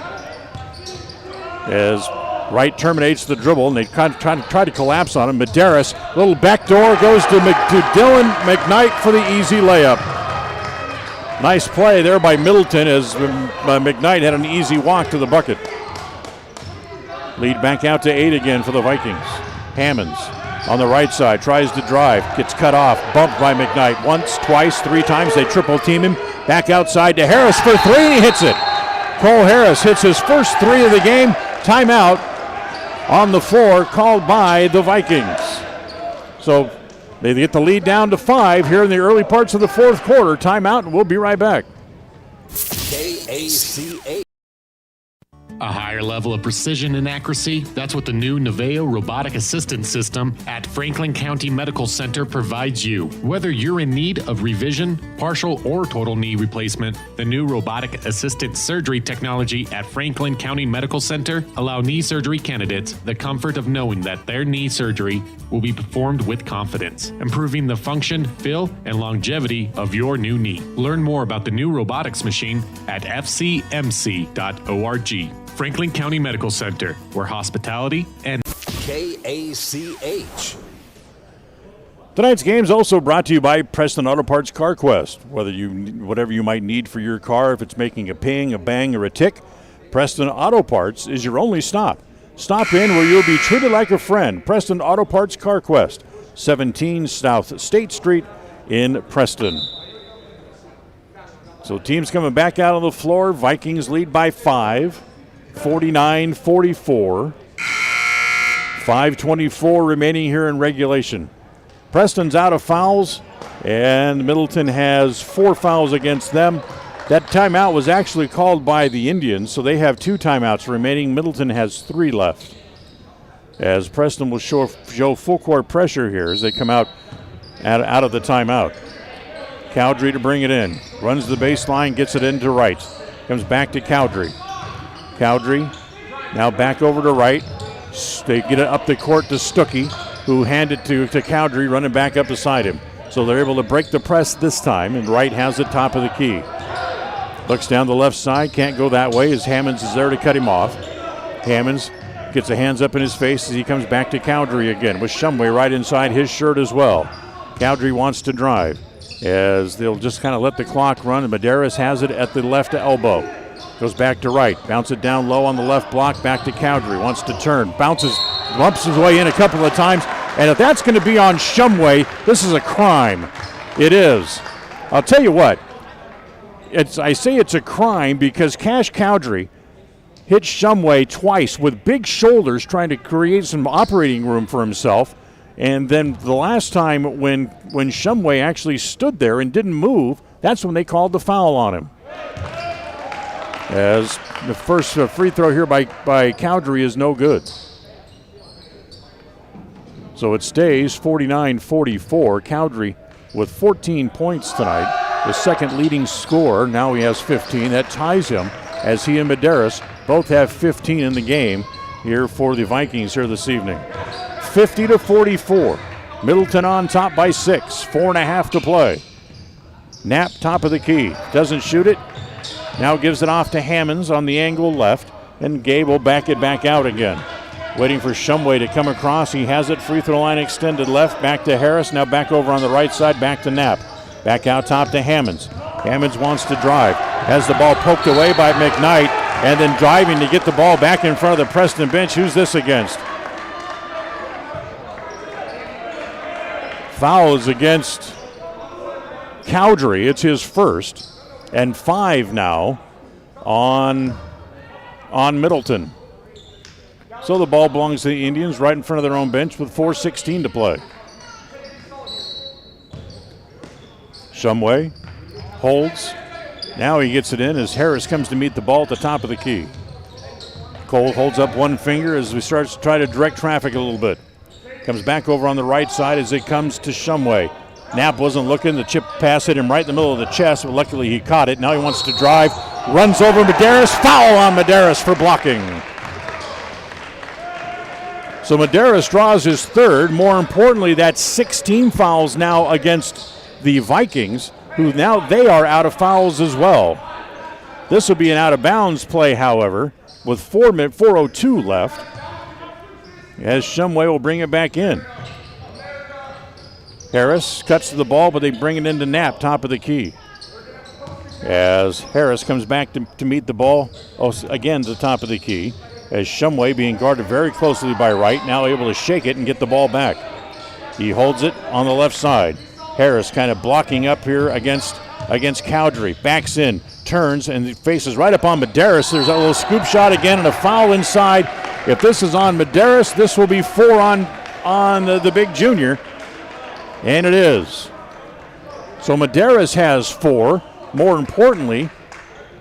as Wright terminates the dribble, and they try to collapse on him. Medeiros, little backdoor, goes to Dylan McKnight for the easy layup. Nice play there by Middleton as McKnight had an easy walk to the bucket. Lead back out to 8 again for the Vikings. Hammonds on the right side, tries to drive, gets cut off, bumped by McKnight once, twice, 3 times. They triple team him. Back outside to Harris for 3, and he hits it. Cole Harris hits his first 3 of the game. Timeout on the floor called by the Vikings. So they get the lead down to 5 here in the early parts of the fourth quarter. Timeout, and we'll be right back. KACH. A higher level of precision and accuracy, that's what the new Naveo Robotic Assistance System at Franklin County Medical Center provides you. Whether you're in need of revision, partial or total knee replacement, the new Robotic Assisted Surgery technology at Franklin County Medical Center allow knee surgery candidates the comfort of knowing that their knee surgery will be performed with confidence, improving the function, feel, and longevity of your new knee. Learn more about the new robotics machine at fcmc.org. Franklin County Medical Center, where hospitality and KACH. Tonight's game is also brought to you by Preston Auto Parts CarQuest. Whatever you might need for your car, if it's making a ping, a bang, or a tick, Preston Auto Parts is your only stop. Stop in where you'll be treated like a friend. Preston Auto Parts CarQuest, 17 South State Street in Preston. So teams coming back out on the floor. Vikings lead by 5. 49-44. 5:24 remaining here in regulation. Preston's out of fouls, and Middleton has 4 fouls against them. That timeout was actually called by the Indians, so they have 2 timeouts remaining. Middleton has 3 left. As Preston will show full court pressure here as they come out of the timeout. Cowdrey to bring it in. Runs the baseline, gets it into Wright. Comes back to Cowdrey. Cowdrey now back over to Wright. They get it up the court to Stuckey, who handed to Cowdrey, running back up beside him. So they're able to break the press this time, and Wright has the top of the key. Looks down the left side, can't go that way as Hammonds is there to cut him off. Hammonds gets the hands up in his face as he comes back to Cowdrey again, with Shumway right inside his shirt as well. Cowdrey wants to drive as they'll just kind of let the clock run, and Medeiros has it at the left elbow. Goes back to Wright, bounce it down low on the left block, back to Cowdrey, wants to turn, bumps his way in a couple of times, and if that's going to be on Shumway, this is a crime. It is. I'll tell you what, I say it's a crime because Cash Cowdrey hit Shumway twice with big shoulders trying to create some operating room for himself, and then the last time when Shumway actually stood there and didn't move, that's when they called the foul on him. As the first free throw here by Cowdrey is no good. So it stays 49-44. Cowdrey with 14 points tonight, the second leading scorer. Now he has 15. That ties him as he and Medeiros both have 15 in the game here for the Vikings here this evening. 50-44. Middleton on top by 6. 4.5 to play. Knapp top of the key. Doesn't shoot it. Now gives it off to Hammonds on the angle left, and Gabe will back it back out again. Waiting for Shumway to come across. He has it. Free throw line extended left. Back to Harris. Now back over on the right side. Back to Knapp. Back out top to Hammonds. Hammonds wants to drive. Has the ball poked away by McKnight. And then driving to get the ball back in front of the Preston bench. Who's this against? Fouls against Cowdery. It's his first. And 5 now on Middleton. So the ball belongs to the Indians right in front of their own bench with 4:16 to play. Shumway holds. Now he gets it in as Harris comes to meet the ball at the top of the key. Cole holds up one finger as we start to try to direct traffic a little bit. Comes back over on the right side as it comes to Shumway. Knapp wasn't looking. The chip pass hit him right in the middle of the chest, but luckily he caught it. Now he wants to drive. Runs over Medeiros. Foul on Medeiros for blocking. So Medeiros draws his third. More importantly, that's 16 fouls now against the Vikings, who now they are out of fouls as well. This will be an out-of-bounds play, however, with 4:02 left, as Shumway will bring it back in. Harris cuts to the ball, but they bring it into Knapp, top of the key. As Harris comes back to meet the ball, again to the top of the key, as Shumway being guarded very closely by Wright, now able to shake it and get the ball back. He holds it on the left side. Harris kind of blocking up here against Cowdery. Backs in, turns, and faces right up on Medeiros. There's a little scoop shot again and a foul inside. If this is on Medeiros, this will be 4 on the big junior. And it is. So Medeiros has 4. More importantly,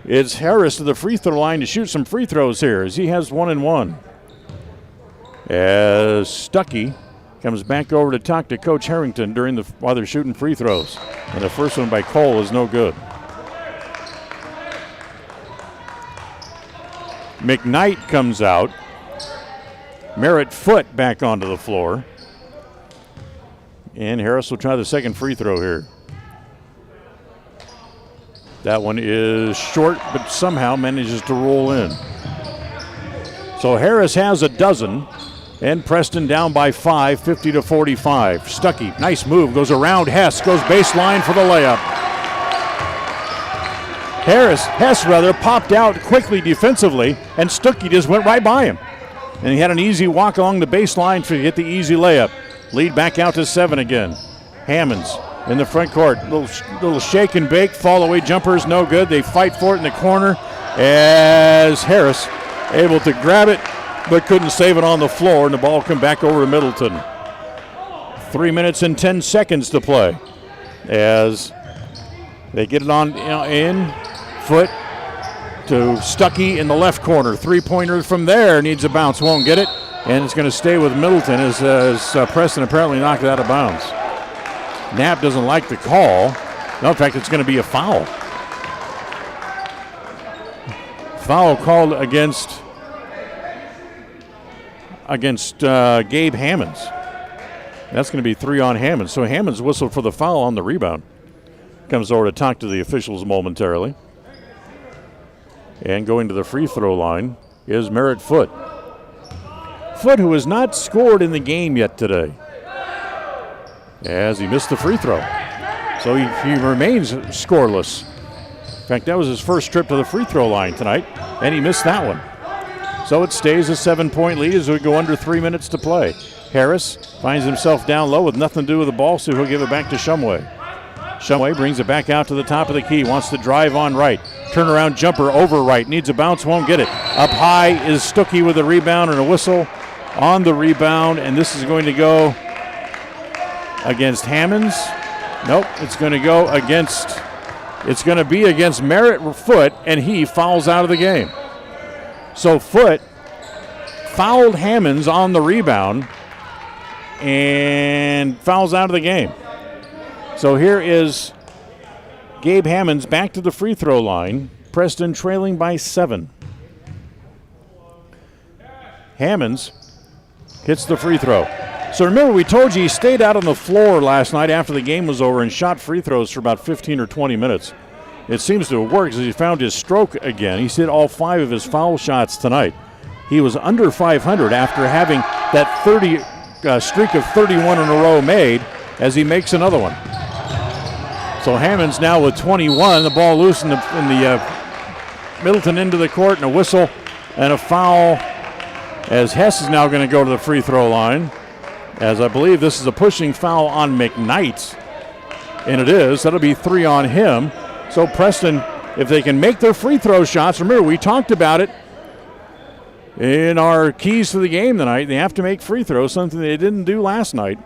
it's Harris to the free throw line to shoot some free throws here as he has 1 and 1. As Stuckey comes back over to talk to Coach Harrington while they're shooting free throws. And the first one by Cole is no good. McKnight comes out. Merritt Foote back onto the floor. And Harris will try the second free throw here. That one is short, but somehow manages to roll in. So Harris has a dozen, and Preston down by 5, 50-45. Stuckey, nice move, goes around Hess, goes baseline for the layup. Hess popped out quickly defensively, and Stuckey just went right by him. And he had an easy walk along the baseline to get the easy layup. Lead back out to 7 again. Hammonds in the front court. Little shake and bake. Fall away jumper is no good. They fight for it in the corner as Harris able to grab it but couldn't save it on the floor, and the ball come back over to Middleton. 3 minutes and 10 seconds to play as they get it on in. Foot to Stuckey in the left corner. Three-pointer from there. Needs a bounce. Won't get it. And it's going to stay with Middleton as Preston apparently knocked it out of bounds. Knapp doesn't like the call. No, in fact, it's going to be a foul. Foul called against Gabe Hammonds. That's going to be 3 on Hammonds. So Hammonds whistled for the foul on the rebound. Comes over to talk to the officials momentarily. And going to the free throw line is Merritt Foote. Foote, who has not scored in the game yet today, as he missed the free throw. So he remains scoreless. In fact, that was his first trip to the free throw line tonight, and he missed that one. So it stays a 7-point lead as we go under 3 minutes to play. Harris finds himself down low with nothing to do with the ball, so he'll give it back to Shumway. Shumway brings it back out to the top of the key, wants to drive on right. Turnaround jumper over right, needs a bounce, won't get it. Up high is Stuckey with a rebound and a whistle on the rebound, and this is going to go against Hammonds. Nope, it's going to be against Merritt Foote, and he fouls out of the game. So Foote fouled Hammonds on the rebound and fouls out of the game. So here is Gabe Hammonds back to the free throw line. Preston trailing by 7. Hammonds hits the free throw. So remember, we told you he stayed out on the floor last night after the game was over and shot free throws for about 15 or 20 minutes. It seems to have worked as he found his stroke again. He's hit all 5 of his foul shots tonight. He was under 500 after having that 30 streak of 31 in a row made as he makes another one. So Hammonds now with 21. The ball loose in the Middleton into the court, and a whistle and a foul as Hess is now going to go to the free throw line, as I believe this is a pushing foul on McKnight. And it is. That'll be 3 on him. So Preston, if they can make their free throw shots, remember we talked about it in our keys to the game tonight. They have to make free throws, something they didn't do last night.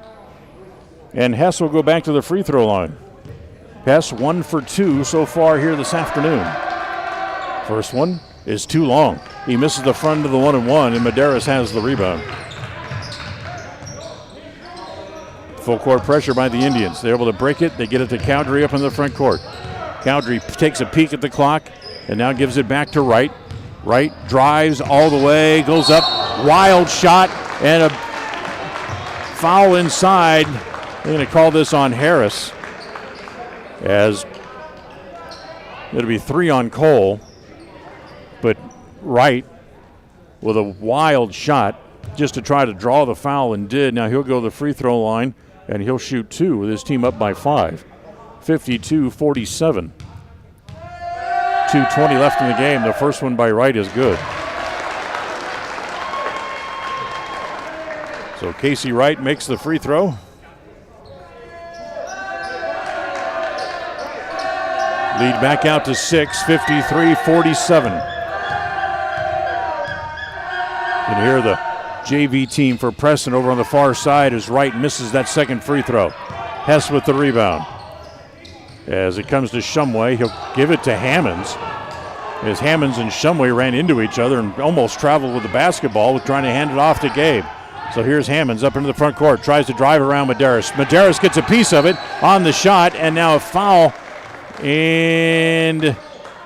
And Hess will go back to the free throw line. Hess 1 for 2 so far here this afternoon. First one is too long. He misses the front of the 1-and-1, and Medeiros has the rebound. Full court pressure by the Indians. They're able to break it. They get it to Cowdery up in the front court. Cowdery takes a peek at the clock and now gives it back to Wright. Wright drives all the way, goes up, wild shot, and a foul inside. They're going to call this on Harris, as it'll be 3 on Cole. But Wright with a wild shot just to try to draw the foul, and did. Now he'll go to the free throw line and he'll shoot 2 with his team up by 5. 52-47. 2:20 left in the game. The first one by Wright is good. So Casey Wright makes the free throw. Lead back out to 6, 53-47. You can hear the JV team for Preston over on the far side as Wright misses that second free throw. Hess with the rebound. As it comes to Shumway, he'll give it to Hammonds. As Hammonds and Shumway ran into each other and almost traveled with the basketball with trying to hand it off to Gabe. So here's Hammonds up into the front court, tries to drive around Medeiros. Medeiros gets a piece of it on the shot, and now a foul. And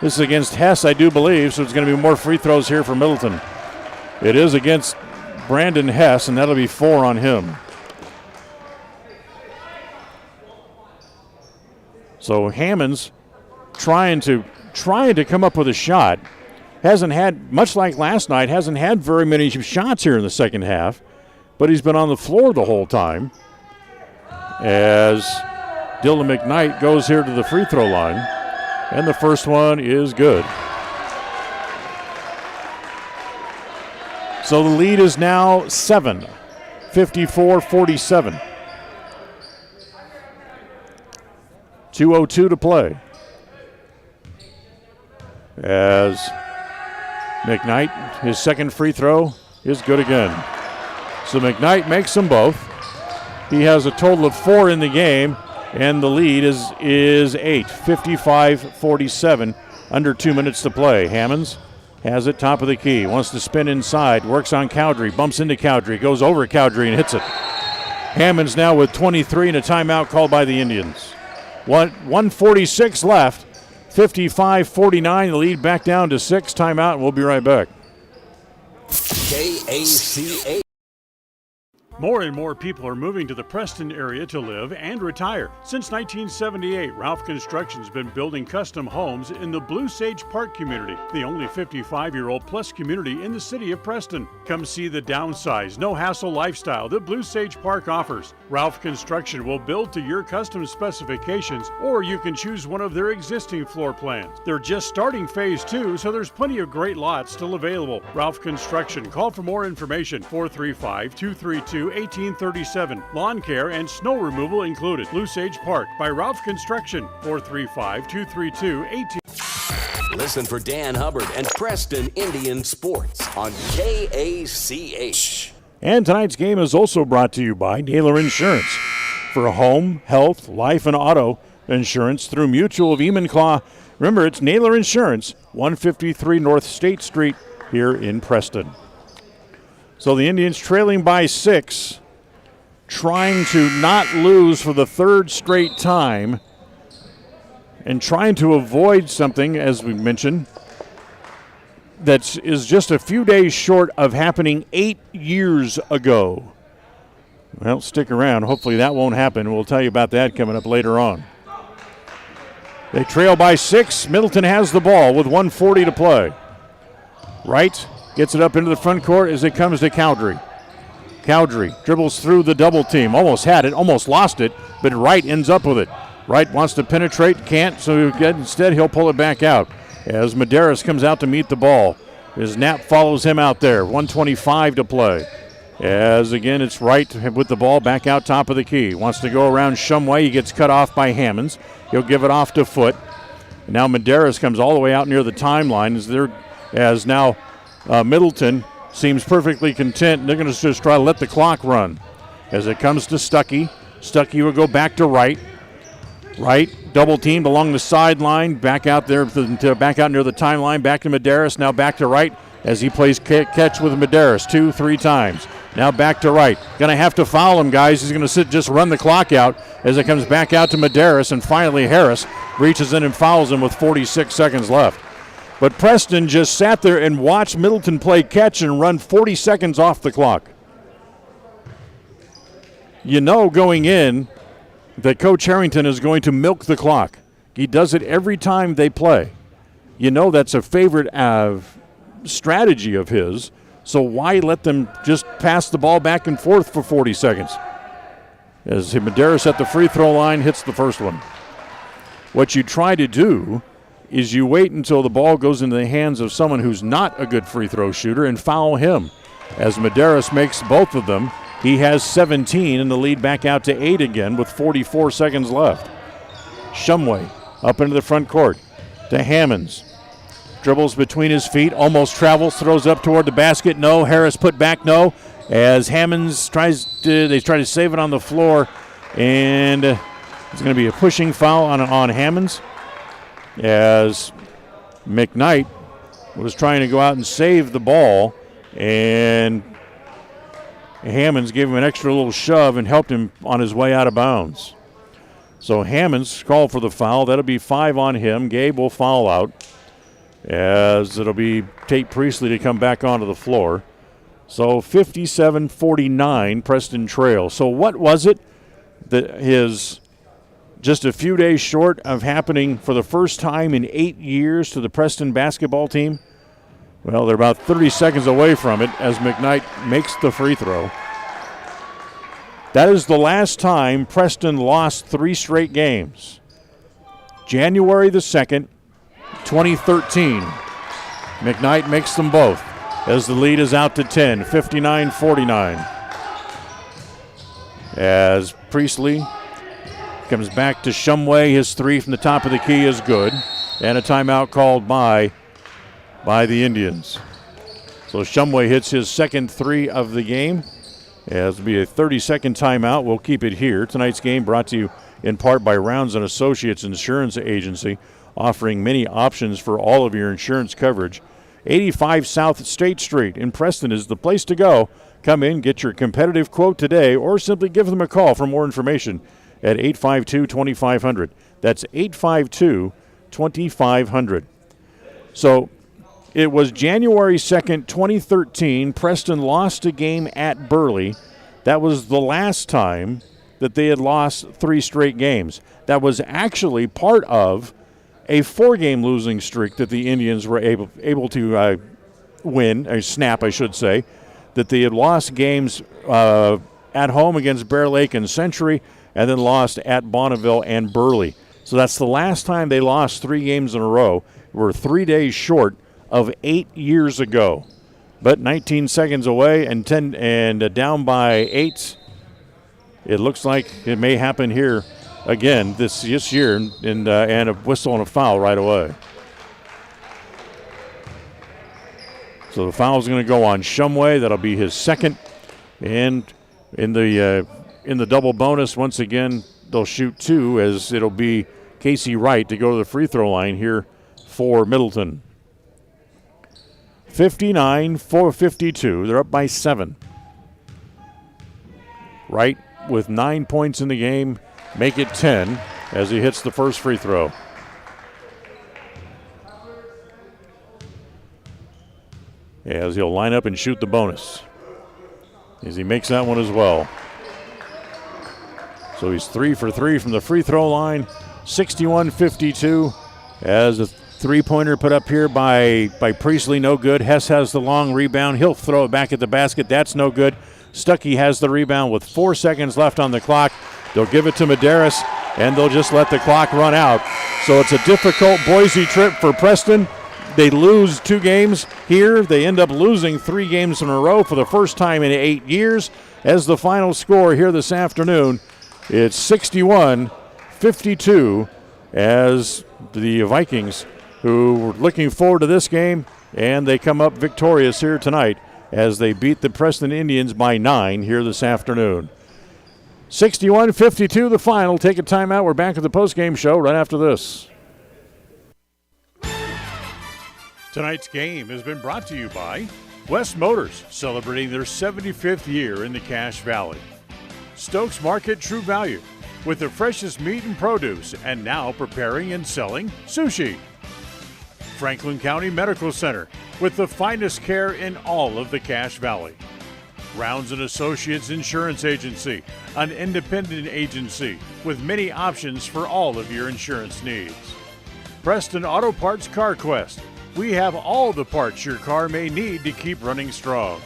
this is against Hess, I do believe, so it's going to be more free throws here for Middleton. It is against Brandon Hess, and that'll be 4 on him. So Hammonds trying to come up with a shot. Hasn't had, much like last night, hasn't had very many shots here in the second half, but he's been on the floor the whole time. As Dylan McKnight goes here to the free throw line, and the first one is good. So the lead is now 7, 54-47. 2:02 to play. As McKnight, his second free throw is good again. So McKnight makes them both. He has a total of 4 in the game, and the lead is 8, 55-47, under 2 minutes to play. Hammonds has it top of the key, wants to spin inside, works on Cowdery, bumps into Cowdery, goes over Cowdery and hits it. Hammonds now with 23 and a timeout called by the Indians. 1:46 left, 55-49, the lead back down to 6, timeout, and we'll be right back. KACA. More and more people are moving to the Preston area to live and retire. Since 1978, Ralph Construction's been building custom homes in the Blue Sage Park community, the only 55-year-old plus community in the city of Preston. Come see the downsize, no-hassle lifestyle that Blue Sage Park offers. Ralph Construction will build to your custom specifications, or you can choose one of their existing floor plans. They're just starting phase 2, so there's plenty of great lots still available. Ralph Construction. Call for more information, 435-232-1837. Lawn care and snow removal included. Blue Sage Park by Ralph Construction, 435-232-1837. Listen for Dan Hubbard and Preston Indian Sports on KACH. And tonight's game is also brought to you by Naylor Insurance. For home, health, life, and auto insurance through Mutual of Enumclaw. Remember, it's Naylor Insurance, 153 North State Street here in Preston. So the Indians trailing by 6, trying to not lose for the 3rd straight time, and trying to avoid something, as we mentioned, that is just a few days short of happening 8 years ago. Well, stick around. Hopefully that won't happen. We'll tell you about that coming up later on. They trail by 6. Middleton has the ball with 1:40 to play. Wright Gets it up into the front court as it comes to Cowdery. Cowdery dribbles through the double team. Almost had it, almost lost it, but Wright ends up with it. Wright wants to penetrate, can't, so instead he'll pull it back out as Medeiros comes out to meet the ball. As Knapp follows him out there, 1:25 to play. As again, it's Wright with the ball back out top of the key. Wants to go around Shumway. He gets cut off by Hammonds. He'll give it off to Foote. And now Medeiros comes all the way out near the timeline as now Middleton seems perfectly content. They're going to just try to let the clock run. As it comes to Stuckey. Stuckey will go back to Wright. Wright double teamed along the sideline. Back out there, back out near the timeline. Back to Medeiros. Now back to Wright as he plays catch with Medeiros 2-3 times. Now back to Wright. Going to have to foul him, guys. He's going to just run the clock out as it comes back out to Medeiros. And finally Harris reaches in and fouls him with 46 seconds left. But Preston just sat there and watched Middleton play catch and run 40 seconds off the clock. You know going in that Coach Harrington is going to milk the clock. He does it every time they play. You know that's a favorite strategy of his. So why let them just pass the ball back and forth for 40 seconds? As Medeiros at the free throw line hits the first one. What you try to do is you wait until the ball goes into the hands of someone who's not a good free throw shooter and foul him. As Medeiros makes both of them, he has 17 and the lead back out to 8 again with 44 seconds left. Shumway up into the front court to Hammonds. Dribbles between his feet, almost travels, throws up toward the basket. No. Harris put back, no. As Hammonds try to save it on the floor, and it's going to be a pushing foul on Hammonds. As McKnight was trying to go out and save the ball, and Hammonds gave him an extra little shove and helped him on his way out of bounds. So Hammonds called for the foul. That'll be 5 on him. Gabe will foul out, as it'll be Tate Priestley to come back onto the floor. So 57-49, Preston trail. So what was it that his just a few days short of happening for the first time in 8 years to the Preston basketball team? Well, they're about 30 seconds away from it as McKnight makes the free throw. That is the last time Preston lost 3 straight games. January the 2nd, 2013. McKnight makes them both as the lead is out to 10, 59-49. As Priestley comes back to Shumway. His 3 from the top of the key is good. And a timeout called by the Indians. So Shumway hits his second 3 of the game. As it'll be a 30-second timeout. We'll keep it here. Tonight's game brought to you in part by Rounds & Associates Insurance Agency, offering many options for all of your insurance coverage. 85 South State Street in Preston is the place to go. Come in, get your competitive quote today, or simply give them a call for more information at 852-2500. That's 852-2500. So it was January 2nd, 2013. Preston lost a game at Burley. That was the last time that they had lost 3 straight games. That was actually part of a 4-game losing streak that the Indians were able to win, or snap, I should say, that they had lost games at home against Bear Lake and Century, and then lost at Bonneville and Burley. So that's the last time they lost 3 games in a row. We're 3 days short of 8 years ago. But 19 seconds away and down by 8. It looks like it may happen here again this year, and a whistle and a foul right away. So the foul is going to go on Shumway. That'll be his second. And in the double bonus, once again, they'll shoot 2, as it'll be Casey Wright to go to the free throw line here for Middleton. 59-52. They're up by 7. Wright with 9 points in the game, make it 10 as he hits the first free throw. As he'll line up and shoot the bonus, as he makes that one as well. So he's 3 for 3 from the free throw line, 61-52, as Three-pointer put up here by Priestley, no good. Hess has the long rebound. He'll throw it back at the basket. That's no good. Stuckey has the rebound with 4 seconds left on the clock. They'll give it to Medeiros, and they'll just let the clock run out. So it's a difficult Boise trip for Preston. They lose 2 games here. They end up losing 3 games in a row for the first time in 8 years. As the final score here this afternoon, it's 61-52 as the Vikings, who were looking forward to this game, and they come up victorious here tonight as they beat the Preston Indians by 9 here this afternoon. 61-52 the final. Take a timeout. We're back at the postgame show right after this. Tonight's game has been brought to you by West Motors, celebrating their 75th year in the Cache Valley. Stokes Market True Value, with the freshest meat and produce, and now preparing and selling sushi. Franklin County Medical Center, with the finest care in all of the Cache Valley. Rounds & Associates Insurance Agency, an independent agency with many options for all of your insurance needs. Preston Auto Parts Car Quest, we have all the parts your car may need to keep running strong.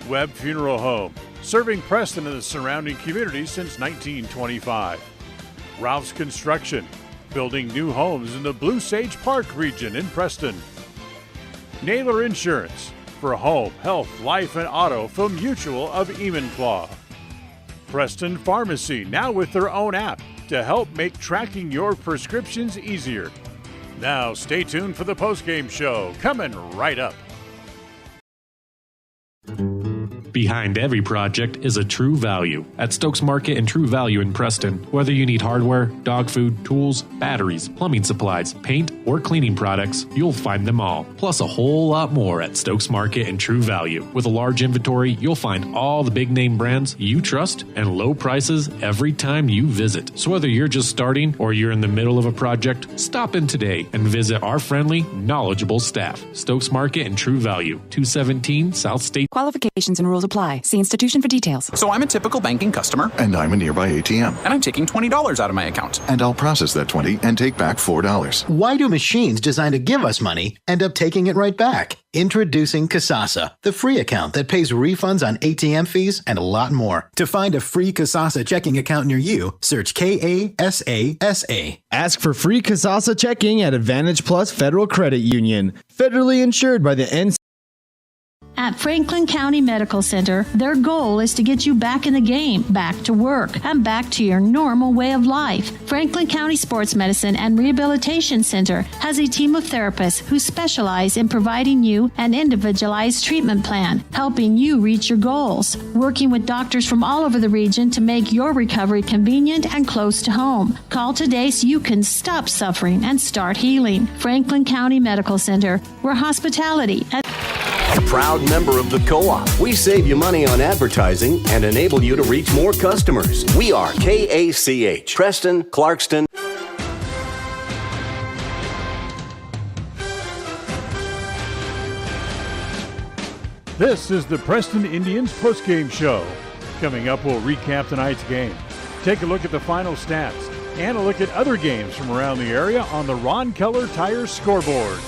Webb Funeral Home, serving Preston and the surrounding communities since 1925. Ralph's Construction, building new homes in the Blue Sage Park region in Preston. Naylor Insurance, for home, health, life, and auto from Mutual of Enumclaw. Preston Pharmacy, now with their own app to help make tracking your prescriptions easier. Now stay tuned for the postgame show, coming right up. Behind every project is a True Value. At Stokes Market and True Value in Preston, whether you need hardware, dog food, tools, batteries, plumbing supplies, paint, or cleaning products, you'll find them all. Plus a whole lot more at Stokes Market and True Value. With a large inventory, you'll find all the big name brands you trust and low prices every time you visit. So whether you're just starting or you're in the middle of a project, stop in today and visit our friendly, knowledgeable staff. Stokes Market and True Value, 217 South State. Qualifications and rules apply. See institution for details. So I'm a typical banking customer. And I'm a nearby ATM. And I'm taking $20 out of my account. And I'll process that $20 and take back $4. Why do machines designed to give us money end up taking it right back? Introducing Kasasa, the free account that pays refunds on ATM fees and a lot more. To find a free Kasasa checking account near you, search Kasasa. Ask for free Kasasa checking at Advantage Plus Federal Credit Union. Federally insured by the NC. At Franklin County Medical Center, their goal is to get you back in the game, back to work, and back to your normal way of life. Franklin County Sports Medicine and Rehabilitation Center has a team of therapists who specialize in providing you an individualized treatment plan, helping you reach your goals, working with doctors from all over the region to make your recovery convenient and close to home. Call today so you can stop suffering and start healing. Franklin County Medical Center, where hospitality and A proud member of the Co-op. We save you money on advertising and enable you to reach more customers. We are KACH, Preston, Clarkston. This is the Preston Indians postgame show. Coming up, we'll recap tonight's game, take a look at the final stats, and a look at other games from around the area on the Ron Keller Tire scoreboard.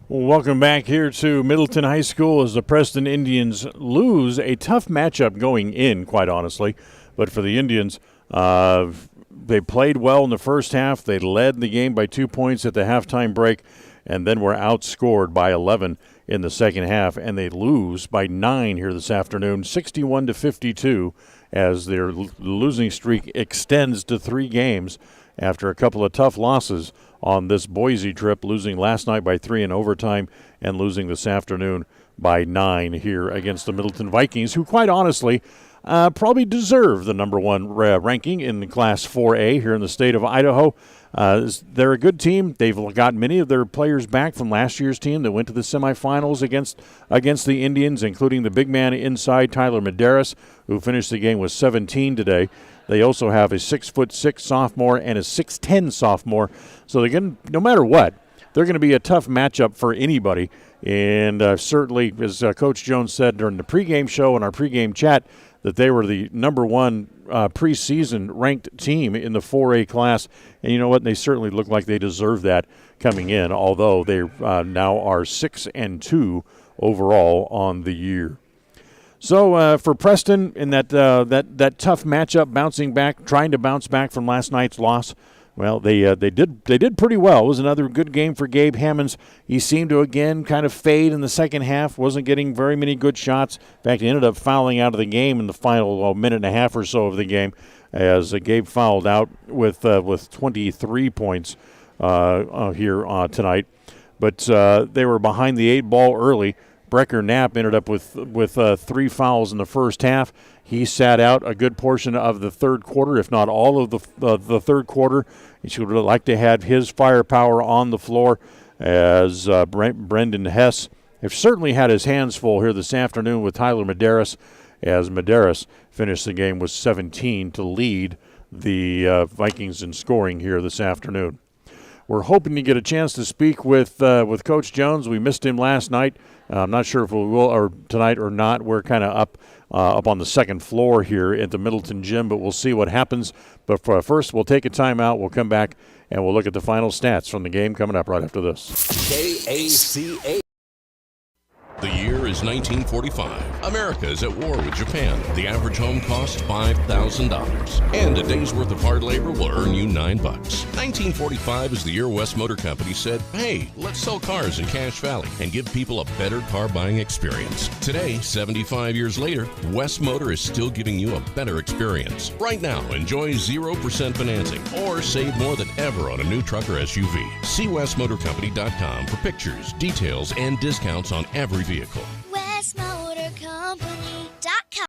Welcome back here to Middleton High School as the Preston Indians lose a tough matchup going in, quite honestly. But for the Indians, they played well in the first half. They led the game by 2 points at the halftime break, and then were outscored by 11 in the second half. And they lose by 9 here this afternoon, 61-52, as their losing streak extends to 3 games after a couple of tough losses on this Boise trip, losing last night by 3 in overtime and losing this afternoon by 9 here against the Middleton Vikings, who quite honestly probably deserve the number 1 ranking in Class 4A here in the state of Idaho. They're a good team. They've got many of their players back from last year's team that went to the semifinals against the Indians, including the big man inside, Tyler Medeiros, who finished the game with 17 today. They also have a 6'6" sophomore and a 6'10" sophomore. So again, no matter what, they're going to be a tough matchup for anybody. And certainly, as Coach Jones said during the pregame show and our pregame chat, that they were the number one preseason ranked team in the 4A class. And you know what? They certainly look like they deserve that coming in, although they now are 6-2 overall on the year. So for Preston in that tough matchup, trying to bounce back from last night's loss, well, they did pretty well. It was another good game for Gabe Hammonds. He seemed to again kind of fade in the second half. Wasn't getting very many good shots. In fact, he ended up fouling out of the game in the final minute and a half or so of the game, as Gabe fouled out with 23 points here tonight. But they were behind the 8 ball early. Brecker Knapp ended up with 3 fouls in the first half. He sat out a good portion of the third quarter, if not all of the third quarter. He would like to have his firepower on the floor, as Brendan Hess have certainly had his hands full here this afternoon with Tyler Medeiros, as Medeiros finished the game with 17 to lead the Vikings in scoring here this afternoon. We're hoping to get a chance to speak with Coach Jones. We missed him last night. I'm not sure if we will or tonight or not. We're kind of up on the second floor here at the Middleton gym, but we'll see what happens. But first, we'll take a timeout. We'll come back, and we'll look at the final stats from the game coming up right after this. KACA. The year is 1945. America is at war with Japan. The average home costs $5,000. And a day's worth of hard labor will earn you $9. 1945 is the year West Motor Company said, hey, let's sell cars in Cache Valley and give people a better car buying experience. Today, 75 years later, West Motor is still giving you a better experience. Right now, enjoy 0% financing or save more than ever on a new truck or SUV. See westmotorcompany.com for pictures, details, and discounts on every vehicle. WestMotorCompany.com.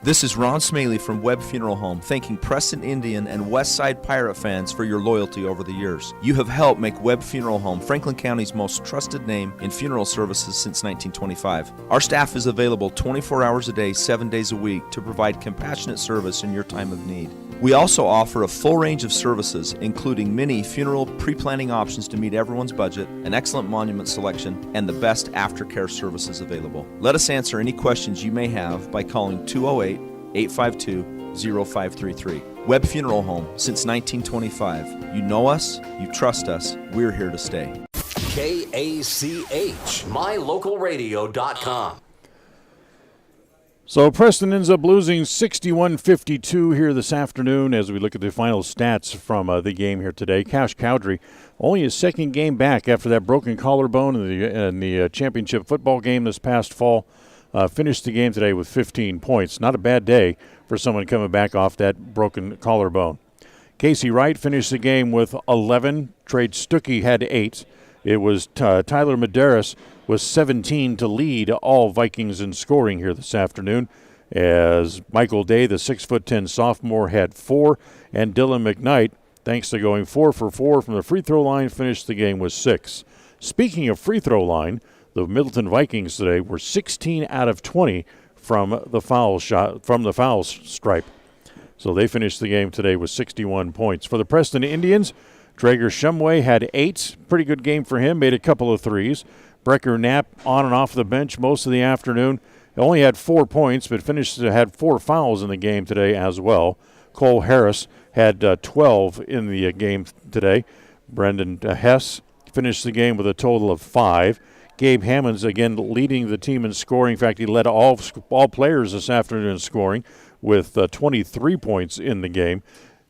This is Ron Smaley from Webb Funeral Home, thanking Preston Indian and Westside Pirate fans for your loyalty over the years. You have helped make Webb Funeral Home Franklin County's most trusted name in funeral services since 1925. Our staff is available 24 hours a day, 7 days a week to provide compassionate service in your time of need. We also offer a full range of services, including many funeral pre-planning options to meet everyone's budget, an excellent monument selection, and the best aftercare services available. Let us answer any questions you may have by calling 208-852-0533. Webb Funeral Home, since 1925. You know us, you trust us, we're here to stay. KACH, mylocalradio.com. So Preston ends up losing 61-52 here this afternoon as we look at the final stats from the game here today. Cash Cowdrey, only his second game back after that broken collarbone in the championship football game this past fall, finished the game today with 15 points. Not a bad day for someone coming back off that broken collarbone. Casey Wright finished the game with 11. Trade Stuckey had 8. It was Tyler Medeiros with 17 to lead all Vikings in scoring here this afternoon, as Michael Day, the 6'10" sophomore, had 4, and Dylan McKnight, thanks to going 4 for 4 from the free throw line, finished the game with 6. Speaking of free throw line, the Middleton Vikings today were 16 out of 20 from the foul stripe. So they finished the game today with 61 points. For the Preston Indians, Traeger Shumway had 8. Pretty good game for him, made a couple of threes. Brecker Knapp on and off the bench most of the afternoon. He only had 4 points, but had 4 fouls in the game today as well. Cole Harris had 12 in the game today. Brendan Hess finished the game with a total of 5. Gabe Hammonds, again, leading the team in scoring. In fact, he led all players this afternoon in scoring with 23 points in the game,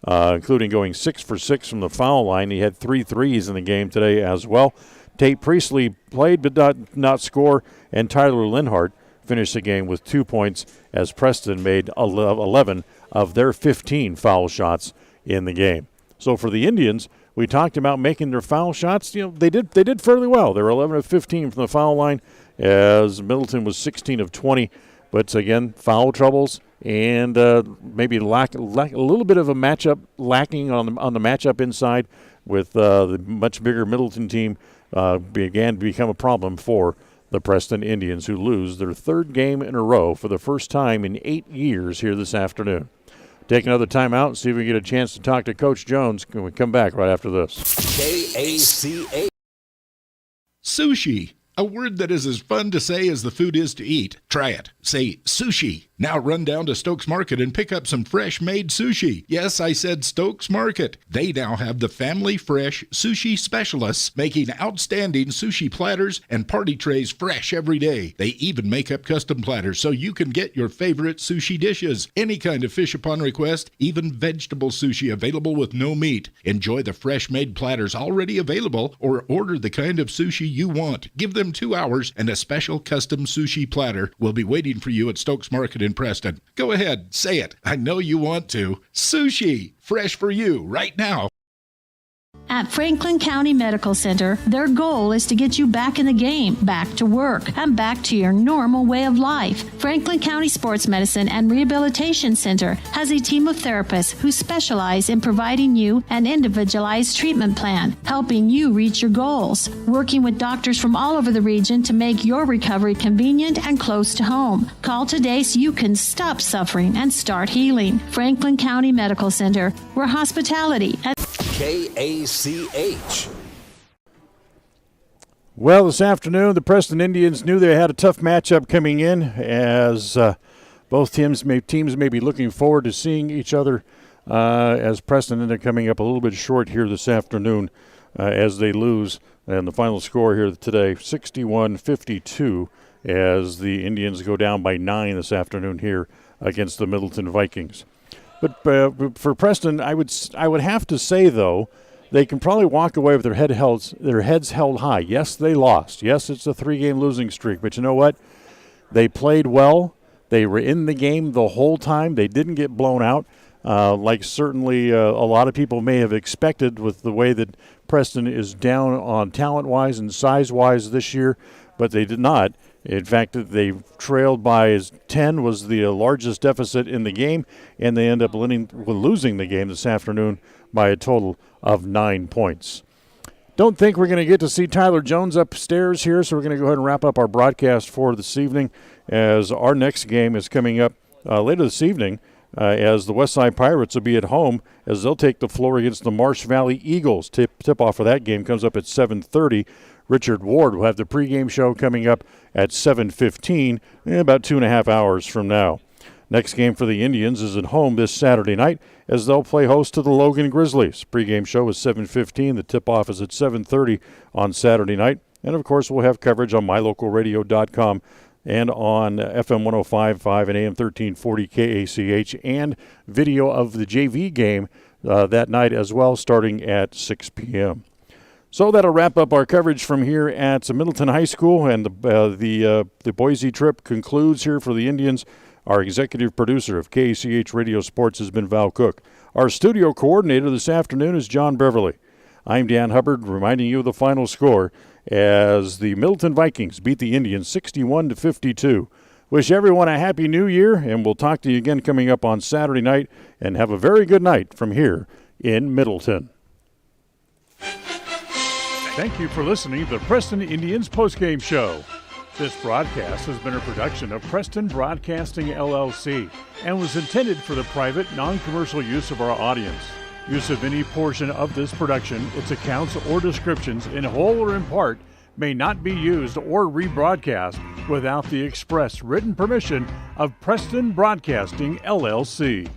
including going 6 for 6 from the foul line. He had 3 threes in the game today as well. Tate Priestley played but did not score, and Tyler Linhart finished the game with 2 points as Preston made 11 of their 15 foul shots in the game. So for the Indians, we talked about making their foul shots. You know, they did fairly well. They were 11 of 15 from the foul line, as Middleton was 16 of 20. But again, foul troubles and maybe lack a little bit of a matchup lacking on the matchup inside with the much bigger Middleton team. Began to become a problem for the Preston Indians, who lose their 3rd game in a row for the first time in 8 years here this afternoon. Take another timeout and see if we get a chance to talk to Coach Jones when we come back right after this. KACH. Sushi. A word that is as fun to say as the food is to eat. Try it. Say sushi. Now run down to Stokes Market and pick up some fresh-made sushi. Yes, I said Stokes Market. They now have the family fresh sushi specialists making outstanding sushi platters and party trays fresh every day. They even make up custom platters so you can get your favorite sushi dishes. Any kind of fish upon request, even vegetable sushi available with no meat. Enjoy the fresh-made platters already available or order the kind of sushi you want. Give them 2 hours and a special custom sushi platter will be waiting for you at Stokes Market in Preston. Go ahead, say it. I know you want to. Sushi, fresh for you right now. At Franklin County Medical Center, their goal is to get you back in the game, back to work, and back to your normal way of life. Franklin County Sports Medicine and Rehabilitation Center has a team of therapists who specialize in providing you an individualized treatment plan, helping you reach your goals, working with doctors from all over the region to make your recovery convenient and close to home. Call today so you can stop suffering and start healing. Franklin County Medical Center, where hospitality and KACH. Well, this afternoon, the Preston Indians knew they had a tough matchup coming in, as both teams may be looking forward to seeing each other, as Preston ended up coming up a little bit short here this afternoon as they lose. And the final score here today, 61-52, as the Indians go down by 9 this afternoon here against the Middleton Vikings. But for Preston, I would have to say, though, they can probably walk away with their heads held high. Yes, they lost. Yes, it's a 3-game losing streak. But you know what? They played well. They were in the game the whole time. They didn't get blown out, like certainly a lot of people may have expected with the way that Preston is down on talent-wise and size-wise this year. But they did not. In fact, they trailed by 10 was the largest deficit in the game, and they end up losing the game this afternoon by a total of 9 points. Don't think we're going to get to see Tyler Jones upstairs here, so we're going to go ahead and wrap up our broadcast for this evening, as our next game is coming up later this evening, as the Westside Pirates will be at home as they'll take the floor against the Marsh Valley Eagles. Tip-off for that game comes up at 7:30. Richard Ward will have the pregame show coming up at 7:15, about 2.5 hours from now. Next game for the Indians is at home this Saturday night as they'll play host to the Logan Grizzlies. Pregame show is 7:15. The tip-off is at 7:30 on Saturday night. And, of course, we'll have coverage on mylocalradio.com and on FM 105.5 and AM 1340 KACH, and video of the JV game that night as well, starting at 6 p.m. So that'll wrap up our coverage from here at Middleton High School, and the Boise trip concludes here for the Indians. Our executive producer of KACH Radio Sports has been Val Cook. Our studio coordinator this afternoon is John Beverly. I'm Dan Hubbard, reminding you of the final score as the Middleton Vikings beat the Indians 61-52. Wish everyone a happy new year, and we'll talk to you again coming up on Saturday night, and have a very good night from here in Middleton. Thank you for listening to the Preston Indians postgame show. This broadcast has been a production of Preston Broadcasting, LLC, and was intended for the private, non-commercial use of our audience. Use of any portion of this production, its accounts or descriptions, in whole or in part, may not be used or rebroadcast without the express written permission of Preston Broadcasting, LLC.